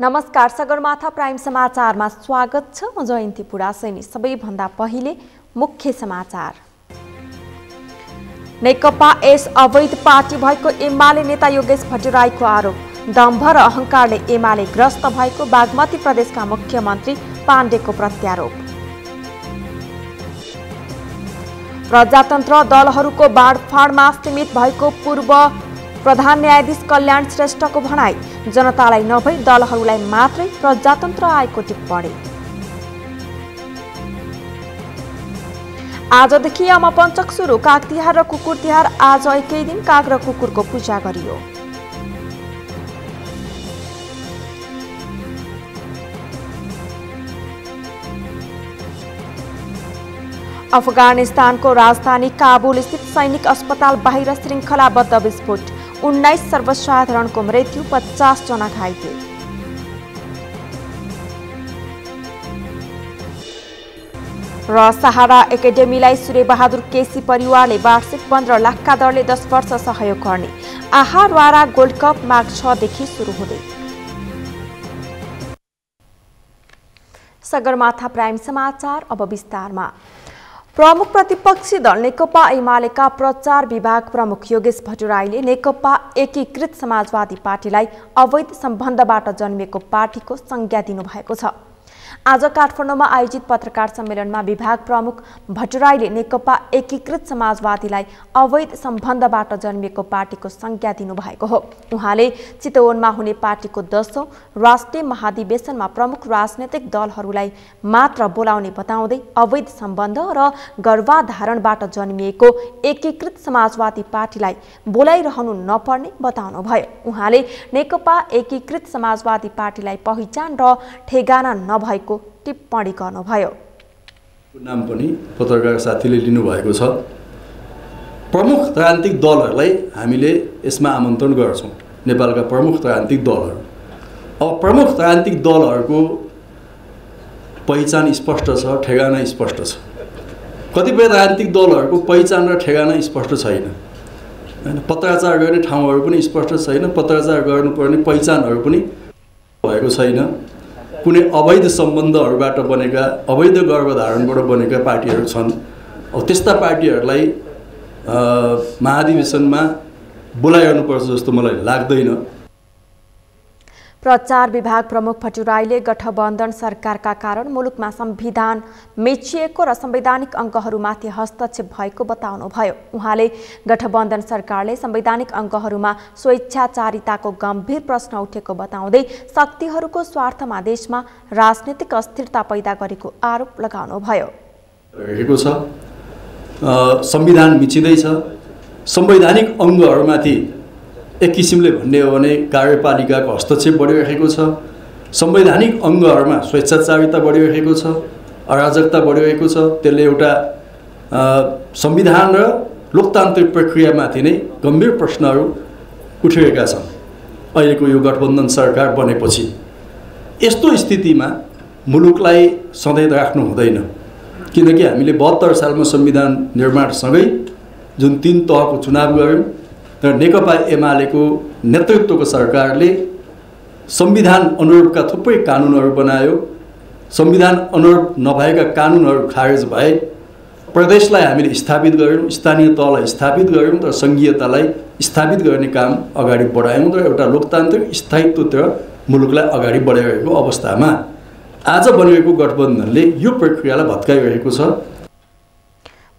नमस्कार, सगरमाथा प्राइम समाचारमा स्वागत छ। म जयन्ती पुरासैनी। सबैभन्दा पहिले मुख्य समाचार। नेकपा एस अवैध पार्टी भएको एमाले नेता योगेश भट्टराईको आरोप। दम्भ र अहंकारले एमाले ग्रस्त भएको बागमती प्रदेशका मुख्यमन्त्री पाण्डेको प्रत्यारोप। प्रजातन्त्र दलहरूको बाँडफाँडमा सीमित भएको पूर्व प्रधान न्यायाधीश कल्याण श्रेष्ठको भनाई। जनतालाई नभई दलहरूलाई मात्रै प्रजातन्त्र आएको टिप्पणी। आजदेखि यमपञ्चक सुरु। काग तिहार र कुकुर तिहार आज एकै दिन काग र कुकुरको पूजा गरियो। अफगानिस्तानको राजधानी काबुल स्थित सैनिक अस्पताल बाहिर श्रृङ्खलाबद्ध विस्फोट। 19 सर्वसाधारणको मृत्यु, 50 जना घाइते। र सहारा एकाडेमीलाई सूर्यबहादुर केसी परिवारले वार्षिक 15 लाखका दरले 10 वर्ष सहयोग गर्ने। आहारवारा गोल्ड कप माघ 6 देखि सुरु हुँदै। सगरमाथा प्राइम समाचार अब विस्तारमा। प्रमुख प्रतिपक्षी दल नेकपा एमालेका प्रचार विभाग प्रमुख योगेश भट्टराईले नेकपा एकीकृत समाजवादी पार्टीलाई अवैध सम्बन्धबाट जन्मिएको पार्टीको संज्ञा दिनुभएको छ। आज काठमाडौँमा आयोजित पत्रकार सम्मेलनमा विभाग प्रमुख भट्टराईले नेकपा एकीकृत समाजवादीलाई अवैध सम्बन्धबाट जन्मिएको पार्टीको संज्ञा दिनुभएको हो। उहाँले चितवनमा हुने पार्टीको 10औं राष्ट्रिय महाधिवेशनमा प्रमुख राजनैतिक दलहरूलाई मात्र बोलाउने बताउँदै अवैध सम्बन्ध र गर्भाधारणबाट जन्मिएको एकीकृत समाजवादी पार्टीलाई बोलाइरहनु नपर्ने बताउनुभयो। उहाँले नेकपा एकीकृत समाजवादी पार्टीलाई पहिचान र ठेगाना नभएको टिप्पणी गर्नुभयो। नाम पनि पत्रकार साथीले लिनुभएको छ। प्रमुख राजनीतिक दलहरूलाई हामीले यसमा आमन्त्रण गर्छौँ, नेपालका प्रमुख राजनीतिक दलहरू। अब प्रमुख राजनीतिक दलहरूको पहिचान स्पष्ट छ, ठेगाना स्पष्ट छ। कतिपय राजनीतिक दलहरूको पहिचान र ठेगाना स्पष्ट छैन, हैन। पत्राचार गर्ने ठाउँहरू पनि स्पष्ट छैन, पत्राचार गर्नुपर्ने पहिचानहरू पनि भएको छैन। कुनै अवैध सम्बन्धहरूबाट बनेका, अवैध गर्भधारणबाट बनेका पार्टीहरू छन्। अब त्यस्ता पार्टीहरूलाई महाधिवेशनमा बोलाइरहनुपर्छ जस्तो मलाई लाग्दैन। प्रचार विभाग प्रमुख भट्टराईले गठबन्धन सरकारका कारण मुलुकमा संविधान मेचिएको र संवैधानिक अङ्गहरूमाथि हस्तक्षेप भएको बताउनुभयो। उहाँले गठबन्धन सरकारले संवैधानिक अङ्गहरूमा स्वेच्छाचारिताको गम्भीर प्रश्न उठेको बताउँदै शक्तिहरूको स्वार्थमा देशमा राजनीतिक अस्थिरता पैदा गरेको आरोप लगाउनुभयो। रहेको छ, संविधान मिचिँदैछ। संवैधानिक अङ्गहरूमाथि एक किसिमले भन्ने हो भने कार्यपालिकाको हस्तक्षेप बढिरहेको छ। संवैधानिक अङ्गहरूमा स्वेच्छाचारिता बढिरहेको छ, अराजकता बढिरहेको छ। त्यसले एउटा संविधान र लोकतान्त्रिक प्रक्रियामाथि नै गम्भीर प्रश्नहरू उठिरहेका छन्। अहिलेको यो गठबन्धन सरकार बनेपछि यस्तो स्थितिमा मुलुकलाई सधैँ राख्नु हुँदैन, किनकि हामीले 72 सालमा संविधान निर्माणसँगै जुन 3 तहको चुनाव गऱ्यौँ र नेकपा एमालेको नेतृत्वको सरकारले संविधान अनुरूपका थुप्रै कानुनहरू बनायो। संविधान अनुरूप नभएका कानुनहरू खारेज भए। प्रदेशलाई हामीले स्थापित गऱ्यौँ, स्थानीय तहलाई स्थापित गऱ्यौँ र सङ्घीयतालाई स्थापित गर्ने काम अगाडि बढायौँ र एउटा लोकतान्त्रिक स्थायित्वतिर मुलुकलाई अगाडि बढाइरहेको अवस्थामा आज बनेको गठबन्धनले यो प्रक्रियालाई भत्काइरहेको छ।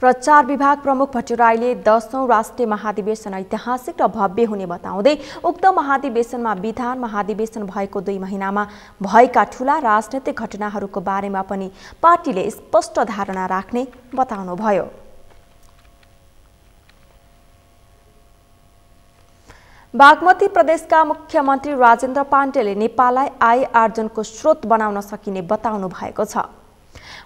प्रचार विभाग प्रमुख भट्टराईले 10औं राष्ट्रिय महाधिवेशन ऐतिहासिक र भव्य हुने बताउँदै उक्त महाधिवेशनमा विधान महाधिवेशन भएको 2 महिनामा भएका ठूला राजनैतिक घटनाहरूको बारेमा पनि पार्टीले स्पष्ट धारणा राख्ने बताउनुभयो। बागमती प्रदेशका मुख्यमन्त्री राजेन्द्र पाण्डेले नेपाललाई आय आर्जनको स्रोत बनाउन सकिने बताउनु भएको छ।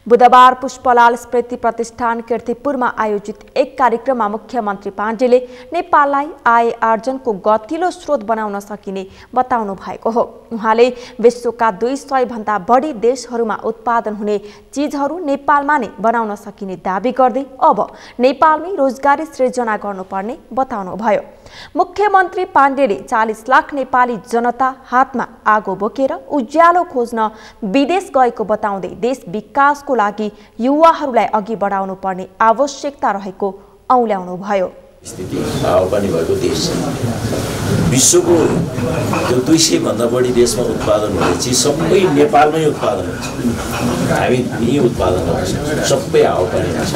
बुधबार पुष्पलाल स्मृति प्रतिष्ठान कीर्तिपुरमा आयोजित एक कार्यक्रममा मुख्यमन्त्री पाण्डेले नेपाललाई आय आर्जनको गतिलो स्रोत बनाउन सकिने बताउनु भएको हो। उहाँले विश्वका 200 भन्दा बढी देशहरूमा उत्पादन हुने चीजहरू नेपालमा नै बनाउन सकिने दाबी गर्दै अब नेपालमै रोजगारी सृजना गर्नुपर्ने बताउनुभयो। मुख्यमन्त्री पाण्डेले 40 लाख नेपाली जनता हातमा आगो बोकेर उज्यालो खोज्न विदेश गएको बताउँदै देश विकासको लागि युवाहरूलाई अघि बढाउनु पर्ने आवश्यकता रहेको औल्याउनुभयो। स्थिति हावापानी भएको देश विश्वको त्यो 200 भन्दा बढी देशमा उत्पादन हुने चिज सबै नेपालमै उत्पादन हुन्छ। हामी यही उत्पादन गर्न सक्छौँ, सबै हावापानीमा छ,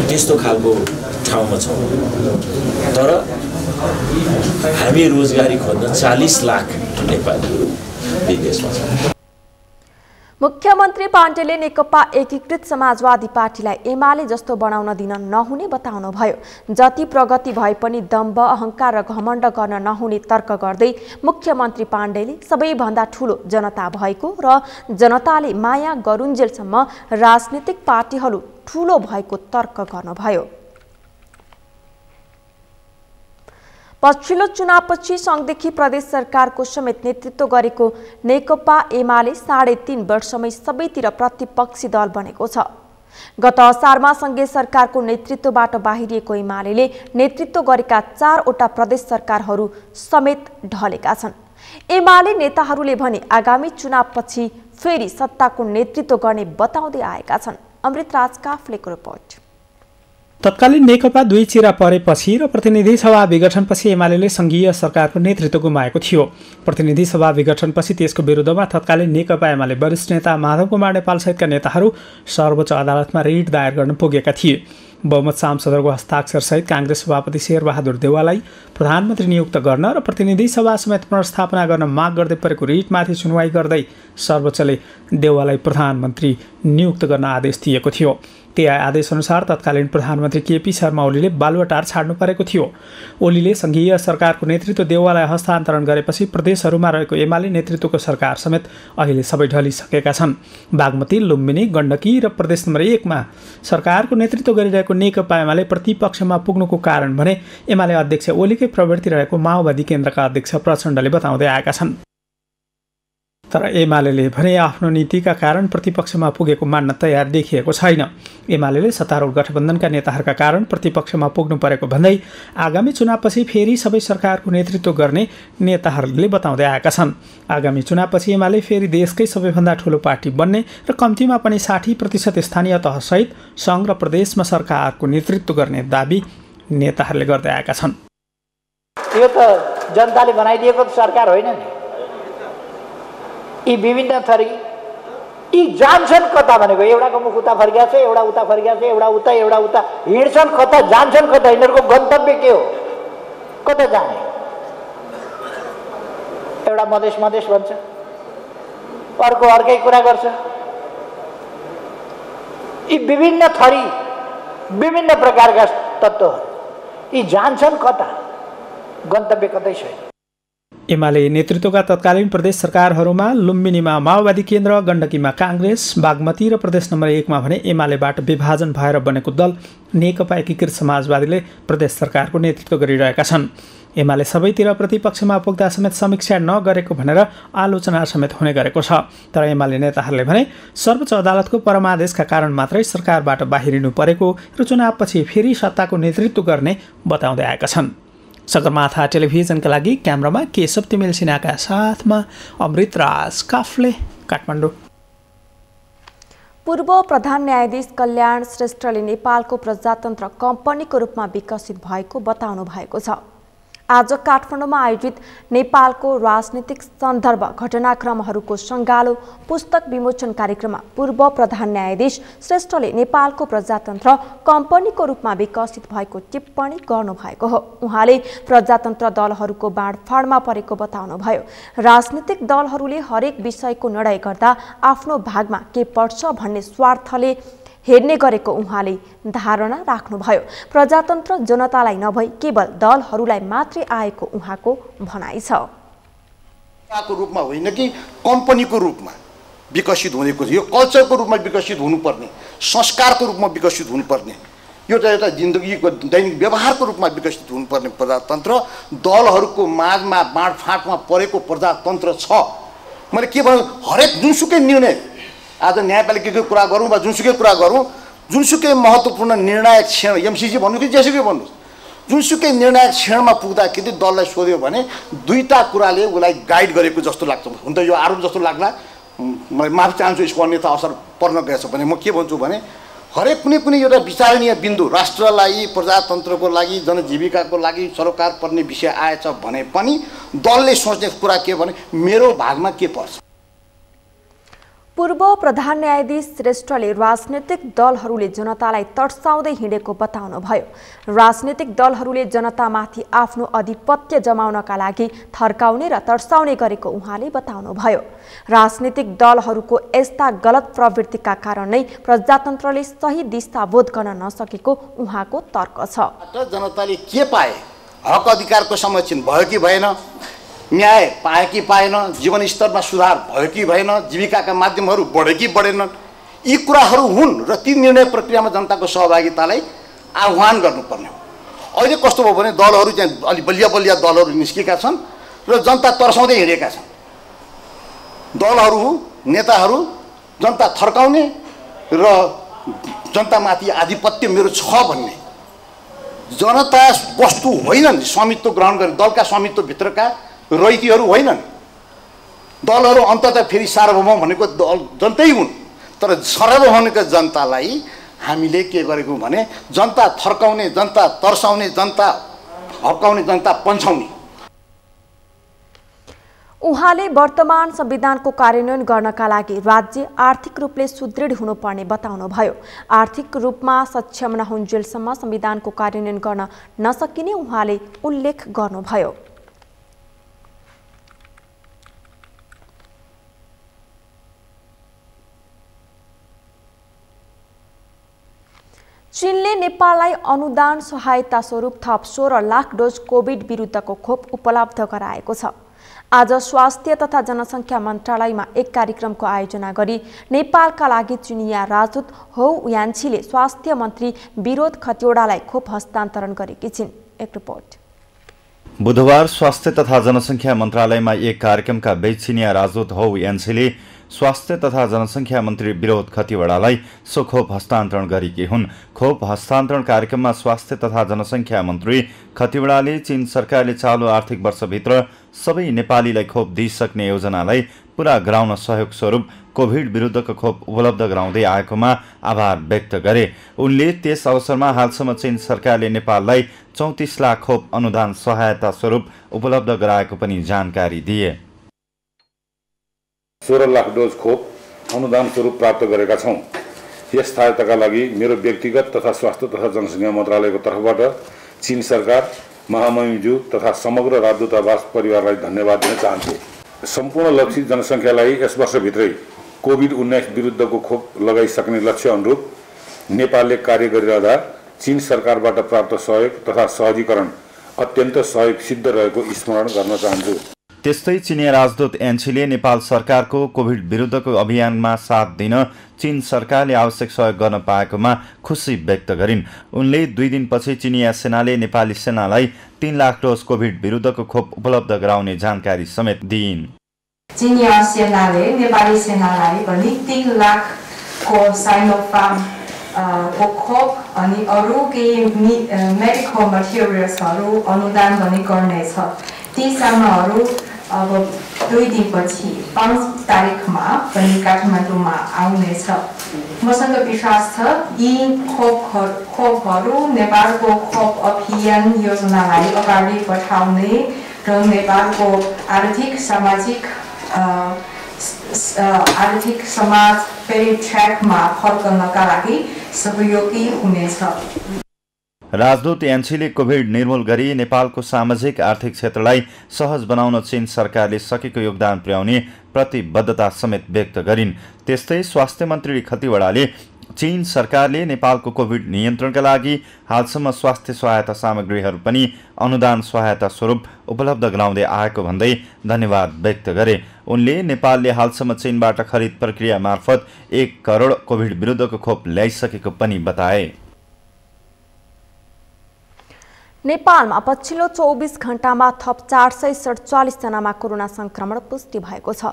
त्यस्तो खालको ठाउँमा छौँ। तर हामी रोजगारी खोज्न 40 लाख नेपालीहरू विदेशमा छन्। मुख्यमन्त्री पाण्डेले नेकपा एकीकृत समाजवादी पार्टीलाई एमाले जस्तो बनाउन दिन नहुने बताउनुभयो। जति प्रगति भए पनि दम्भ, अहंकार र घमण्ड गर्न नहुने तर्क गर्दै मुख्यमन्त्री पाण्डेले सबैभन्दा ठूलो जनता भएको र जनताले माया गरुन्जेलसम्म राजनीतिक पार्टीहरू ठूलो भएको तर्क गर्नुभयो। पछिल्लो चुनावपछि संघदेखि प्रदेश सरकारको समेत नेतृत्व गरेको नेकपा एमाले 3.5 वर्षमै सबैतिर प्रतिपक्षी दल बनेको छ। गत असारमा संघीय सरकारको नेतृत्वबाट बाहिरिएको एमाले नेतृत्व गरेका 4वटा प्रदेश सरकारहरू समेत ढलेका छन्। एमाले नेताहरूले भने आगामी चुनावपछि फेरि सत्ताको नेतृत्व गर्ने बताउँदै आएका छन्। अमृतराज काफ्लेको रिपोर्ट। तत्कालीन नेकपा 2 चिरा परेपछि र प्रतिनिधि सभा विघटनपछि एमाले संघीय सरकारको नेतृत्व गुमाएको थियो। प्रतिनिधि सभा विघटनपछि त्यसको विरुद्धमा तत्कालीन नेकपा एमाले वरिष्ठ नेता माधव कुमार नेपाल सहितका नेताहरू सर्वोच्च अदालतमा रिट दायर गर्न पुगेका थिए। बहुमत सांसदहरूको हस्ताक्षरसहित काङ्ग्रेस सभापति शेरबहादुर देउवालाई प्रधानमन्त्री नियुक्त गर्न र प्रतिनिधि सभा समेत पुनर्स्थापना गर्न माग गर्दै परेको रिटमाथि सुनवाई गर्दै सर्वोच्चले देउवालाई प्रधानमन्त्री नियुक्त गर्न आदेश दिएको थियो। त्यही आदेशअनुसार तत्कालीन प्रधानमन्त्री केपी शर्मा ओलीले बालुवाटार छाड्नु परेको थियो। ओलीले संघीय सरकारको नेतृत्व देउवालाई हस्तान्तरण गरेपछि प्रदेशहरूमा रहेको एमाले नेतृत्वको सरकार समेत अहिले सबै ढलिसकेका छन्। बागमती, लुम्बिनी, गण्डकी र प्रदेश नम्बर 1 मा सरकारको नेतृत्व गरिरहेको नेकपा एमाले प्रतिपक्षमा पुग्नुको कारण भने एमाले अध्यक्ष ओलीकै प्रवृत्ति रहेको माओवादी केन्द्रका अध्यक्ष प्रचण्डले बताउँदै आएका छन्। तर एमाले भने आफ्नो नीतिका कारण प्रतिपक्षमा पुगेको मान्न तयार देखिएको छैन। एमाले सत्तारूढ गठबन्धनका नेताहरूका कारण प्रतिपक्षमा पुग्नु परेको भन्दै आगामी चुनावपछि फेरि सबै सरकारको नेतृत्व गर्ने नेताहरूले बताउँदै आएका छन्। आगामी चुनावपछि एमाले फेरि देशकै सबैभन्दा ठूलो पार्टी बन्ने र कम्तीमा पनि 60% स्थानीय तहसहित सङ्घ र प्रदेशमा सरकारको नेतृत्व गर्ने दाबी नेताहरूले गर्दै आएका छन्। यो त जनताले बनाइदिएको सरकार होइन नि। यी विभिन्न थरी यी जान्छन् कता भनेको एउटाको मुख उता फर्किया छ, एउटा उता फर्किया छ, एउटा उता हिँड्छन् कता, जान्छन् कता, यिनीहरूको गन्तव्य के हो, कता जाने? एउटा मधेस भन्छ, अर्को अर्कै कुरा गर्छ। यी विभिन्न थरी विभिन्न प्रकारका तत्त्वहरू यी जान्छन् कता, गन्तव्य कतै छैन। एमाले नेतृत्वका तत्कालीन प्रदेश सरकारहरूमा लुम्बिनीमा माओवादी केन्द्र, गण्डकीमा काङ्ग्रेस, बागमती र प्रदेश नम्बर 1 मा भने एमालेबाट विभाजन भएर बनेको दल नेकपा एकीकृत समाजवादीले प्रदेश सरकारको नेतृत्व गरिरहेका छन्। एमाले सबैतिर प्रतिपक्षमा पुग्दा समेत समीक्षा नगरेको भनेर आलोचना समेत हुने गरेको छ। तर एमाले नेताहरूले भने सर्वोच्च अदालतको परमादेशका कारण मात्रै सरकारबाट बाहिरिनु परेको र चुनावपछि फेरि सत्ताको नेतृत्व गर्ने बताउँदै आएका छन्। सगरमाथा टेलिभिजनका लागि क्यामेरामा केशव तिमिल सिन्हाका साथमा अमृतराज काफ्ले, काठमाडौँ। पूर्व प्रधान न्यायाधीश कल्याण श्रेष्ठले नेपालको प्रजातन्त्र कम्पनीको रूपमा विकसित भएको बताउनु भएको छ। आज काठमाडौँमा आयोजित नेपालको राजनीतिक सन्दर्भ घटनाक्रमहरूको सङ्गालो पुस्तक विमोचन कार्यक्रममा पूर्व प्रधान न्यायाधीश श्रेष्ठले नेपालको प्रजातन्त्र कम्पनीको रूपमा विकसित भएको टिप्पणी गर्नुभएको हो। उहाँले प्रजातन्त्र दलहरूको बाँडफाँडमा परेको बताउनुभयो। राजनीतिक दलहरूले हरेक विषयको निर्णय गर्दा आफ्नो भागमा के पर्छ भन्ने स्वार्थले हेर्ने गरेको उहाँले धारणा राख्नुभयो। प्रजातन्त्र जनतालाई नभई केवल दलहरूलाई मात्रै आएको उहाँको भनाइ छ। को रूपमा होइन कि कम्पनीको रूपमा विकसित हुने कुरा, यो कल्चरको रूपमा विकसित हुनुपर्ने, संस्कारको रूपमा विकसित हुनुपर्ने, एउटा जिन्दगीको दैनिक व्यवहारको रूपमा विकसित हुनुपर्ने प्रजातन्त्र दलहरूको माझमा बाँडफाँटमा परेको प्रजातन्त्र छ। मैले के भन्नु, हरेक जुनसुकै निर्णय, आज न्यायपालिकाको कुरा गरौँ वा जुनसुकै कुरा गरौँ, जुनसुकै महत्त्वपूर्ण निर्णायक क्षण, एमसिसी भन्नु कि जेसुकै भन्नुहोस्, जुनसुकै निर्णायक क्षणमा पुग्दाखेरि दललाई सोध्यो भने दुईटा कुराले उसलाई गाइड गरेको जस्तो लाग्छ। हुन त यो आरोप जस्तो लाग्ला, म माफी चाहन्छु, यसको अन्यथा असर पर्न गएछ भने म के भन्छु भने हरेक कुनै एउटा विचारणीय बिन्दु राष्ट्रलाई, प्रजातन्त्रको लागि, जनजीविकाको लागि सरोकार पर्ने विषय आएछ भने पनि दलले सोच्ने कुरा के भने मेरो भागमा के पर्छ। पूर्व प्रधान न्यायाधीश श्रेष्ठले राजनीतिक दलहरूले जनतालाई तर्साउँदै हिँडेको बताउनुभयो। राजनीतिक दलहरूले जनतामाथि आफ्नो आधिपत्य जमाउनका लागि थर्काउने र तर्साउने गरेको उहाँले बताउनुभयो। राजनीतिक दलहरूको यस्ता गलत प्रवृत्तिका कारण नै प्रजातन्त्रले सही दिशाबोध गर्न नसकेको उहाँको तर्क छ। जनताले के पाए, हक अधिकारको संरक्षण भयो कि भएन, न्याय पाए कि पाएन, जीवन स्तरमा सुधार भयो कि भएन, जीविकाका माध्यमहरू बढे कि बढेनन्, यी कुराहरू हुन् र ती निर्णय प्रक्रियामा जनताको सहभागितालाई आह्वान गर्नुपर्ने हो। अहिले कस्तो भयो भने दलहरू चाहिँ अलि बलिया बलिया दलहरू निस्केका छन् र जनता तर्साउँदै हिँडेका छन्। दलहरू, नेताहरू जनता थर्काउने र जनतामाथि आधिपत्य मेरो छ भन्ने, जनता वस्तु होइनन् स्वामित्व ग्रहण गर्ने, दलका स्वामित्वभित्रका रैतीहरू होइनन्। दलहरू अन्ततः फेरि सार्वभौम भनेको जनतै हुन्, तर सार्वभौमिक जनतालाई हामीले के गरेको भने जनता थर्काउने, जनता तर्साउने, जनता हप्काउने, जनता पन्छाउने। उहाँले वर्तमान संविधानको कार्यान्वयन गर्नका लागि राज्य आर्थिक रूपले सुदृढ हुनुपर्ने बताउनुभयो। आर्थिक रूपमा सक्षम नहुन्जेलसम्म संविधानको कार्यान्वयन गर्न नसकिने उहाँले उल्लेख गर्नुभयो। चीनले नेपाललाई अनुदान सहायता स्वरूप थप 16 लाख डोज कोभिड विरुद्धको खोप उपलब्ध गराएको छ। आज स्वास्थ्य तथा जनसङ्ख्या मन्त्रालयमा एक कार्यक्रमको आयोजना गरी नेपालका लागि चीनिया राजदूत हौ यान्छीले स्वास्थ्य मन्त्री विरोध खतिवडालाई खोप हस्तान्तरण गरेकी छिन्। एक रिपोर्ट। बुधबार स्वास्थ्य तथा जनसङ्ख्या मन्त्रालयमा एक कार्यक्रमका बीच चीनिया राजदूत हौ यान्छीले स्वास्थ्य तथा जनसङ्ख्या मन्त्री विरोध खतिवडालाई सो खोप हस्तान्तरण गरेकी हुन्। खोप हस्तान्तरण कार्यक्रममा स्वास्थ्य तथा जनसङ्ख्या मन्त्री खतिवडाले चीन सरकारले चालु आर्थिक वर्षभित्र सबै नेपालीलाई खोप दिइसक्ने योजनालाई पूरा गराउन सहयोग स्वरूप कोभिड विरुद्धको खोप उपलब्ध गराउँदै आएकोमा आभार व्यक्त गरे। उनले त्यस अवसरमा हालसम्म चीन सरकारले नेपाललाई 34 लाख खोप अनुदान सहायता स्वरूप उपलब्ध गराएको पनि जानकारी दिए। 16 लाख डोज खोप अनुदान स्वरूप प्राप्त गरेका छौँ। यस सहायताका लागि मेरो व्यक्तिगत तथा स्वास्थ्य तथा जनसङ्ख्या मन्त्रालयको तर्फबाट चीन सरकार, महामहिमज्यू तथा समग्र राजदूतावास परिवारलाई धन्यवाद दिन चाहन्छु। सम्पूर्ण लक्षित जनसङ्ख्यालाई यस वर्षभित्रै कोभिड-19 विरुद्धको खोप लगाइसक्ने लक्ष्य अनुरूप नेपालले कार्य गरिरहँदा चीन सरकारबाट प्राप्त सहयोग तथा सहजीकरण अत्यन्त सहयोग सिद्ध रहेको स्मरण गर्न चाहन्छु। त्यस्तै चीनिया राजदूत यान्छीले नेपाल सरकारको कोभिड विरुद्धको अभियानमा साथ दिन चीन सरकारले आवश्यक सहयोग गर्न पाएकोमा खुसी व्यक्त गरिन्। उनले 2 दिनपछि चीनिया सेनाले नेपाली सेनालाई 3 लाख डोज कोभिड विरुद्धको खोप उपलब्ध गराउने जानकारी समेत दिइन्। चीनिया सेनाले नेपाली सेनालाई पनि 3 लाखको साइनोफार्म को खोप अनि अरू केही मेडिकल मटेरियल्सहरू अनुदान पनि गर्नेछ। ती सामानहरू अब 2 दिनपछि 5 तारिकमा पनि काठमाडौँमा आउनेछ। मसँग विश्वास छ यी खोपहरू नेपालको खोप अभियान योजनालाई अगाडि बढाउने र नेपालको आर्थिक समाज फेरि ट्र्याकमा फर्कनका लागि सहयोगी हुनेछ। राजदूत यान्छीले कोभिड निर्मूल गरी नेपालको सामाजिक आर्थिक क्षेत्रलाई सहज बनाउन चीन सरकारले सकेको योगदान पुर्याउने प्रतिबद्धता समेत व्यक्त गरिन्। त्यस्तै स्वास्थ्य मन्त्री खतिवडाले चीन सरकारले नेपालको कोभिड नियन्त्रणका लागि हालसम्म स्वास्थ्य सहायता सामग्रीहरू पनि अनुदान सहायता स्वरूप उपलब्ध गराउँदै आएको भन्दै धन्यवाद व्यक्त गरे। उनले नेपालले हालसम्म चीनबाट खरिद प्रक्रिया मार्फत 1 करोड कोभिड विरुद्धको खोप ल्याइसकेको पनि बताए। नेपालमा पछिल्लो 24 घण्टामा थप 447 जनामा कोरोना संक्रमण पुष्टि भएको छ।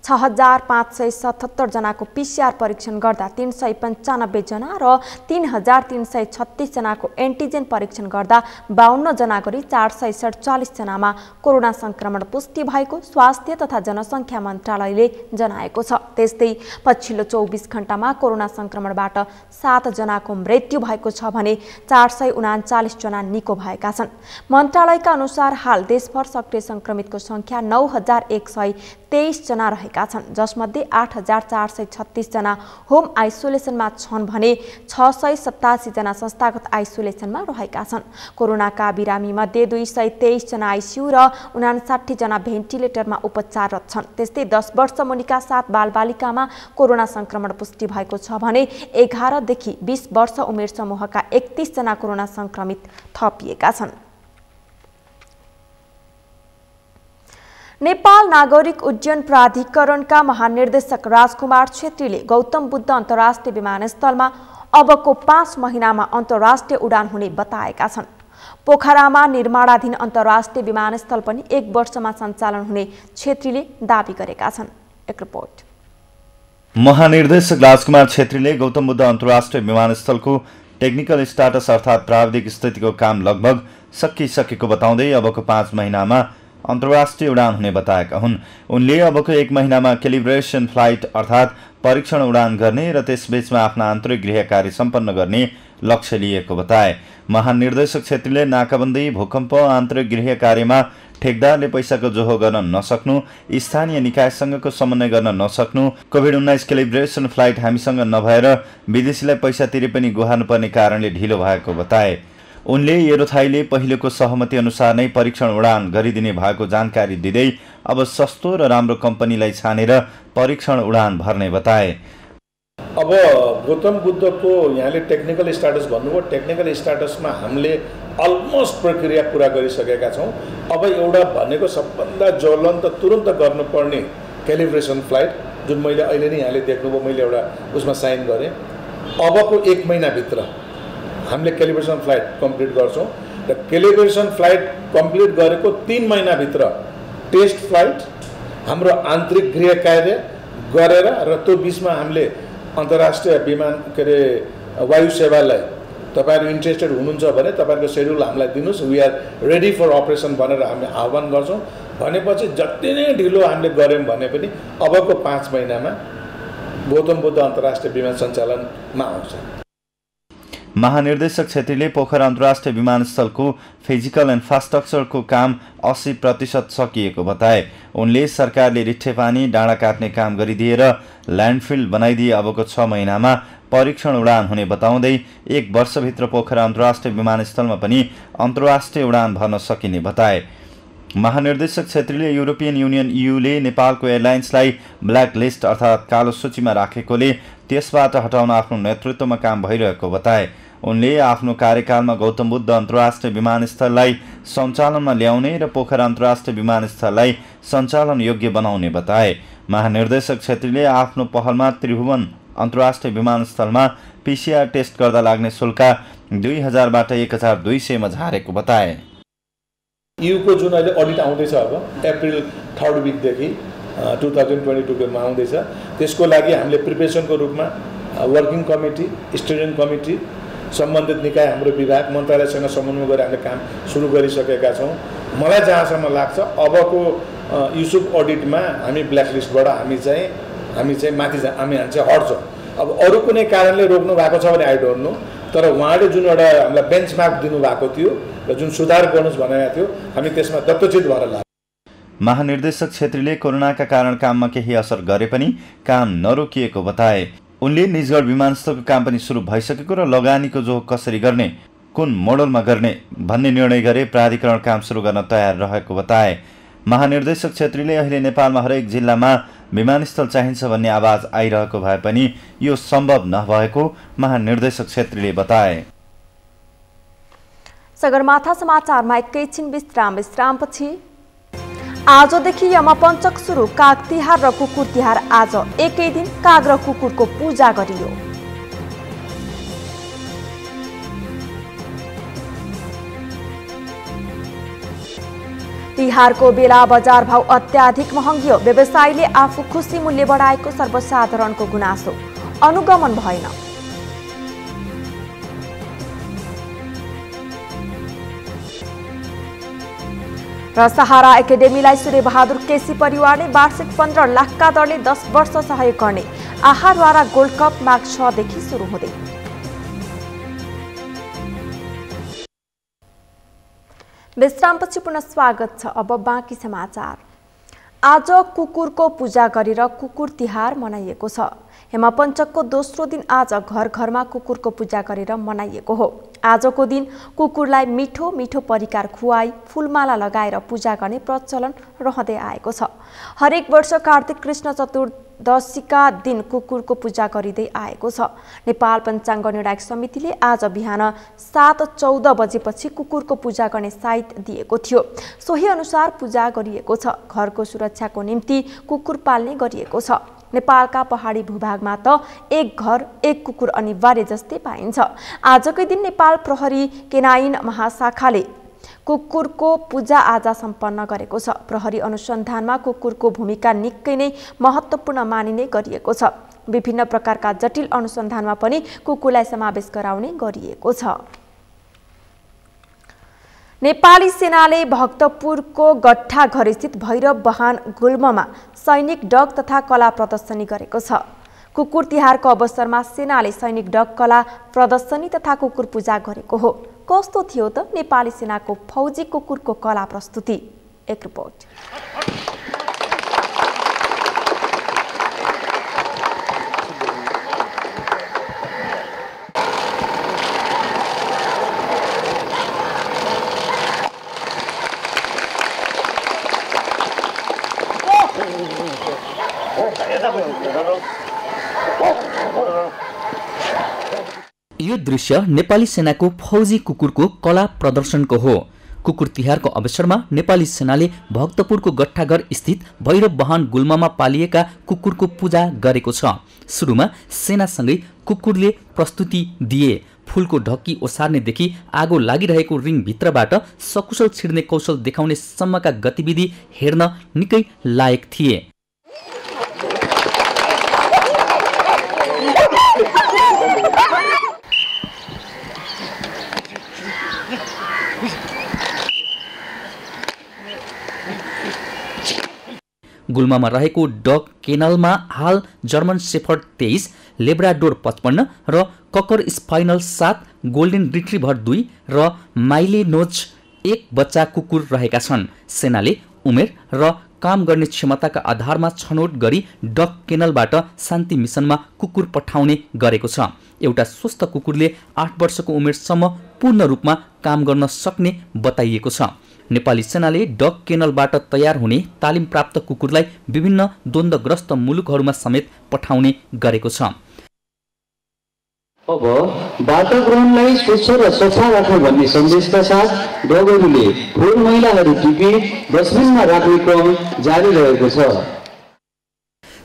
6577 जनाको PCR परीक्षण गर्दा 395 जना र 3336 जनाको एन्टिजेन परीक्षण गर्दा 52 जना गरी 447 जनामा कोरोना संक्रमण पुष्टि भएको स्वास्थ्य तथा जनसङ्ख्या मन्त्रालयले जनाएको छ। त्यस्तै पछिल्लो 24 घण्टामा कोरोना संक्रमणबाट 7 जनाको मृत्यु भएको छ भने 439 जना निको भएका छन्। मन्त्रालयका अनुसार हाल देशभर सक्रिय संक्रमितको संख्या 9123 जना रहेका छन्, जसमध्ये 8436 जना होम आइसोलेसनमा छन् भने 687 जना संस्थागत आइसोलेसनमा रहेका छन्। कोरोनाका बिरामी मध्ये 223 जना आइसियु र 59 जना भेन्टिलेटरमा उपचाररत छन्। त्यस्तै 10 वर्ष मुनिका 7 बालबालिकामा कोरोना संक्रमण पुष्टि भएको छ भने 11 देखि 20 वर्ष उमेर समूहका 31 जना कोरोना संक्रमित थपिएका छन्। नेपाल नागरिक उड्डयन प्राधिकरणका महानिर्देशक राजकुमार छेत्रीले गौतम बुद्ध अन्तर्राष्ट्रिय विमानस्थलमा अबको 5 महिनामा अन्तर्राष्ट्रिय उडान हुने बताएका छन्। पोखरामा निर्माणाधीन अन्तर्राष्ट्रिय विमानस्थल पनि 1 वर्षमा सञ्चालन हुने छेत्रीले दाबी गरेका छन्। एक रिपोर्ट। महानिर्देशक राजकुमार छेत्रीले गौतम बुद्ध अन्तर्राष्ट्रिय विमानस्थलको टेक्निकल स्टाटस अर्थात् प्राविधिक स्थितिको काम लगभग सकिसकेको बताउँदै अबको 5 महिनामा अन्तर्राष्ट्रिय उडान हुने बताएका हुन्। उनले अबको 1 महिनामा क्यालिब्रेसन फ्लाइट अर्थात् परीक्षण उडान गर्ने र त्यसबीचमा आफ्ना आन्तरिक गृह कार्य सम्पन्न गर्ने लक्ष्य लिएको बताए। महानिर्देशक छेत्रीले नाकाबन्दी, भूकम्प, आन्तरिक गृह कार्यमा ठेकदारले पैसाको जोहो गर्न नसक्नु, स्थानीय निकायसँगको समन्वय गर्न नसक्नु, कोभिड-19 क्यालिब्रेसन फ्लाइट हामीसँग नभएर विदेशीलाई पैसा तिरे पनि गुहार्नुपर्ने कारणले ढिलो भएको बताए। उनले एरोथाईले पहिलेको सहमति अनुसार नै परीक्षण उडान गरिदिने भएको जानकारी दिँदै अब सस्तो र राम्रो कम्पनीलाई छानेर परीक्षण उडान भर्ने बताए। अब गौतम बुद्धको यहाँले टेक्निकल स्टाटस भन्नुभयो, टेक्निकल स्टाटसमा हामीले अलमोस्ट प्रक्रिया पुरा गरिसकेका छौँ। अब एउटा भनेको सबभन्दा ज्वलन्त तुरन्त गर्नुपर्ने क्यालिब्रेसन फ्लाइट जुन मैले अहिले नै यहाँले देख्नुभयो, मैले एउटा उसमा साइन गरेँ। अबको 1 महिनाभित्र हामीले क्यालिब्रेसन फ्लाइट कम्प्लिट गर्छौँ र क्यालिब्रेसन फ्लाइट कम्प्लिट गरेको 3 महिनाभित्र टेस्ट फ्लाइट, हाम्रो आन्तरिक गृह कार्य गरेर र त्यो बिचमा हामीले अन्तर्राष्ट्रिय विमान के अरे वायु सेवालाई तपाईँहरू इन्ट्रेस्टेड हुनुहुन्छ भने तपाईँहरूको सेड्युल हामीलाई दिनुहोस्, we are ready for operation भनेर हामी आह्वान गर्छौँ। भनेपछि जति नै ढिलो हामीले गऱ्यौँ भने पनि अबको 5 महिनामा गौतम बुद्ध अन्तर्राष्ट्रिय विमान सञ्चालनमा आउँछ। महानिर्देशक छेत्रीले पोखरा अन्तर्राष्ट्रिय विमानस्थलको फिजिकल इन्फ्रास्ट्रक्चरको काम 80% सकिएको बताए। उनले सरकारले रिठ्ठे पानी, डाँडा काट्ने काम गरिदिएर ल्यान्डफिल बनाइदिए अबको 6 महिनामा परीक्षण उडान हुने बताउँदै 1 वर्षभित्र पोखरा अन्तर्राष्ट्रिय विमानस्थलमा पनि अन्तर्राष्ट्रिय उडान भर्न सकिने बताए। महानिर्देशक छेत्रीले युरोपियन युनियन EUले नेपालको एयरलाइन्सलाई ब्ल्याक लिस्ट अर्थात् कालो सूचीमा राखेकोले त्यसबाट हटाउन आफ्नो नेतृत्वमा काम भइरहेको बताए। उनले आफ्नो कार्यकालमा गौतम बुद्ध अन्तर्राष्ट्रिय विमानस्थललाई सञ्चालनमा ल्याउने र पोखरा अन्तर्राष्ट्रिय विमानस्थललाई सञ्चालन योग्य बनाउने बताए। महानिर्देशक छेत्रीले आफ्नो पहलमा त्रिभुवन अन्तर्राष्ट्रिय विमानस्थलमा PCR टेस्ट गर्दा लाग्ने शुल्क 2000 बाट 1200 मा झारेको बताए। EU को जुन अहिले अडिट आउँदैछ अब अप्रिल 3rd विकदेखि 2022 मा आउँदैछ, त्यसको लागि हामीले प्रिपरेसनको रूपमा वर्किङ कमिटी, स्टियरिङ कमिटी, सम्बन्धित निकाय, हाम्रो विभाग, मन्त्रालयसँग समन्वय गरेर हामीले काम सुरु गरिसकेका छौँ। मलाई जहाँसम्म लाग्छ अबको युसुफ अडिटमा हामी ब्ल्याक लिस्टबाट हामी चाहिँ माथि हामी हट्छौँ। अब अरू कुनै कारणले रोक्नु भएको छ भने आई डोन्ट नो, तर उहाँले जुन एउटा हामीलाई बेन्चमार्क दिनुभएको थियो र जुन सुधार गर्नुहोस् भनेको थियो हामी त्यसमा दत्तचित भएर लाग्यौँ। महानिर्देशक छेत्रीले कोरोनाका कारण काममा केही असर गरे पनि काम नरोकिएको बताए। उनले निजगढ विमानस्थलको काम पनि सुरु भइसकेको र लगानीको जोहो कसरी गर्ने, कुन मोडलमा गर्ने भन्ने निर्णय गरे प्राधिकरण काम सुरु गर्न तयार रहेको बताए। महानिर्देशक छेत्रीले अहिले नेपालमा हरेक जिल्लामा विमानस्थल चाहिन्छ भन्ने आवाज आइरहेको भए पनि यो सम्भव नभएको महानिर्देशक छेत्रीले बताए। सगरमाथा समाचारमा एकैछिन विश्रामपछि आजदेखि यमपञ्चक सुरु। काग तिहार र कुकुर तिहार आज एकै दिन काग र कुकुरको पूजा गरियो। तिहारको बेला बजार भाव अत्याधिक महँगियो। व्यवसायीले आफू खुसी मूल्य बढाएको सर्वसाधारणको गुनासो, अनुगमन भएन। र सहारा एकाडेमीलाई सूर्यबहादुर केसी परिवारले वार्षिक 15 लाखका दरले 10 वर्ष सहयोग गर्ने। आहारद्वारा गोल्ड कप माघ 6 देखि सुरु हुँदै। विश्रामपछि पुनः स्वागत छ। अब बाँकी समाचार। आज कुकुरको पूजा गरेर कुकुर तिहार मनाइएको छ। हेमपञ्चकको दोस्रो दिन आज घर घरमा कुकुरको पूजा गरेर मनाइएको हो। आजको दिन कुकुरलाई मिठो मिठो परिकार खुवाई फुलमाला लगाएर पूजा गर्ने प्रचलन रहँदै आएको छ। हरेक वर्ष कार्तिक कृष्ण चतुर्दशीका दिन कुकुरको पूजा गरिँदै आएको छ। नेपाल पञ्चाङ्ग निर्णायक समितिले आज बिहान 7:14 बजेपछि कुकुरको पूजा गर्ने साइत दिएको थियो। सोही अनुसार पूजा गरिएको छ। घरको सुरक्षाको निम्ति कुकुर पाल्ने गरिएको छ। नेपालका पहाडी भूभागमा त एक घर एक कुकुर अनिवार्य जस्तै पाइन्छ। आजकै दिन नेपाल प्रहरी केनाइन महाशाखाले कुकुरको पूजा आजा सम्पन्न गरेको छ। प्रहरी अनुसन्धानमा कुकुरको भूमिका निकै नै महत्त्वपूर्ण मानिने गरिएको छ। विभिन्न प्रकारका जटिल अनुसन्धानमा पनि कुकुरलाई समावेश गराउने गरिएको छ। नेपाली सेनाले भक्तपुरको गट्ठा घरस्थित भैरव बहान गुल्ममा सैनिक डग तथा कला प्रदर्शनी गरेको छ। कुकुर तिहारको अवसरमा सेनाले सैनिक डग कला प्रदर्शनी तथा कुकुर पूजा गरेको हो। कस्तो थियो त नेपाली सेनाको फौजी कुकुरको कला प्रस्तुति? एक रिपोर्ट। यो दृश्य नेपाली सेनाको फौजी कुकुरको कला प्रदर्शनको हो। कुकुर तिहारको अवसरमा नेपाली सेनाले भक्तपुरको गट्ठाघर स्थित भैरव बहान गुल्ममा पालिएका कुकुरको पूजा गरेको छ। सुरुमा सेनासँगै कुकुरले प्रस्तुति दिए। फूलको ढक्की ओसार्नेदेखि आगो लागिरहेको रिङभित्रबाट सकुशल छिर्ने कौशल देखाउने सम्मका गतिविधि हेर्न निकै लायक थिए। गुल्मामा रहेको डग केनलमा हाल जर्मन शेफर्ड 23, लेब्राडोर 55 र ककर स्पाइनल 7, गोल्डन रिट्रिभर 2 र माइलेनोज 1 बच्चा कुकुर रहेका छन्। सेनाले उमेर र काम गर्ने क्षमताका आधारमा छनौट गरी डग केनलबाट शान्ति मिसनमा कुकुर पठाउने गरेको छ। एउटा स्वस्थ कुकुरले 8 वर्षको उमेरसम्म पूर्ण रूपमा काम गर्न सक्ने बताइएको छ। नेपाली सेनाले डग केनलबाट तयार हुने तालिम प्राप्त कुकुरलाई विभिन्न द्वन्द्वग्रस्त मुलुकहरूमा समेत पठाउने गरेको छ। अब वातावरणलाई स्वच्छ र सफा राख्नु भन्ने सन्देशका साथ डगहरूले फोहोर मैलाहरू टिपी डस्टबिनमा राख्ने क्रम जारी रहेको छ।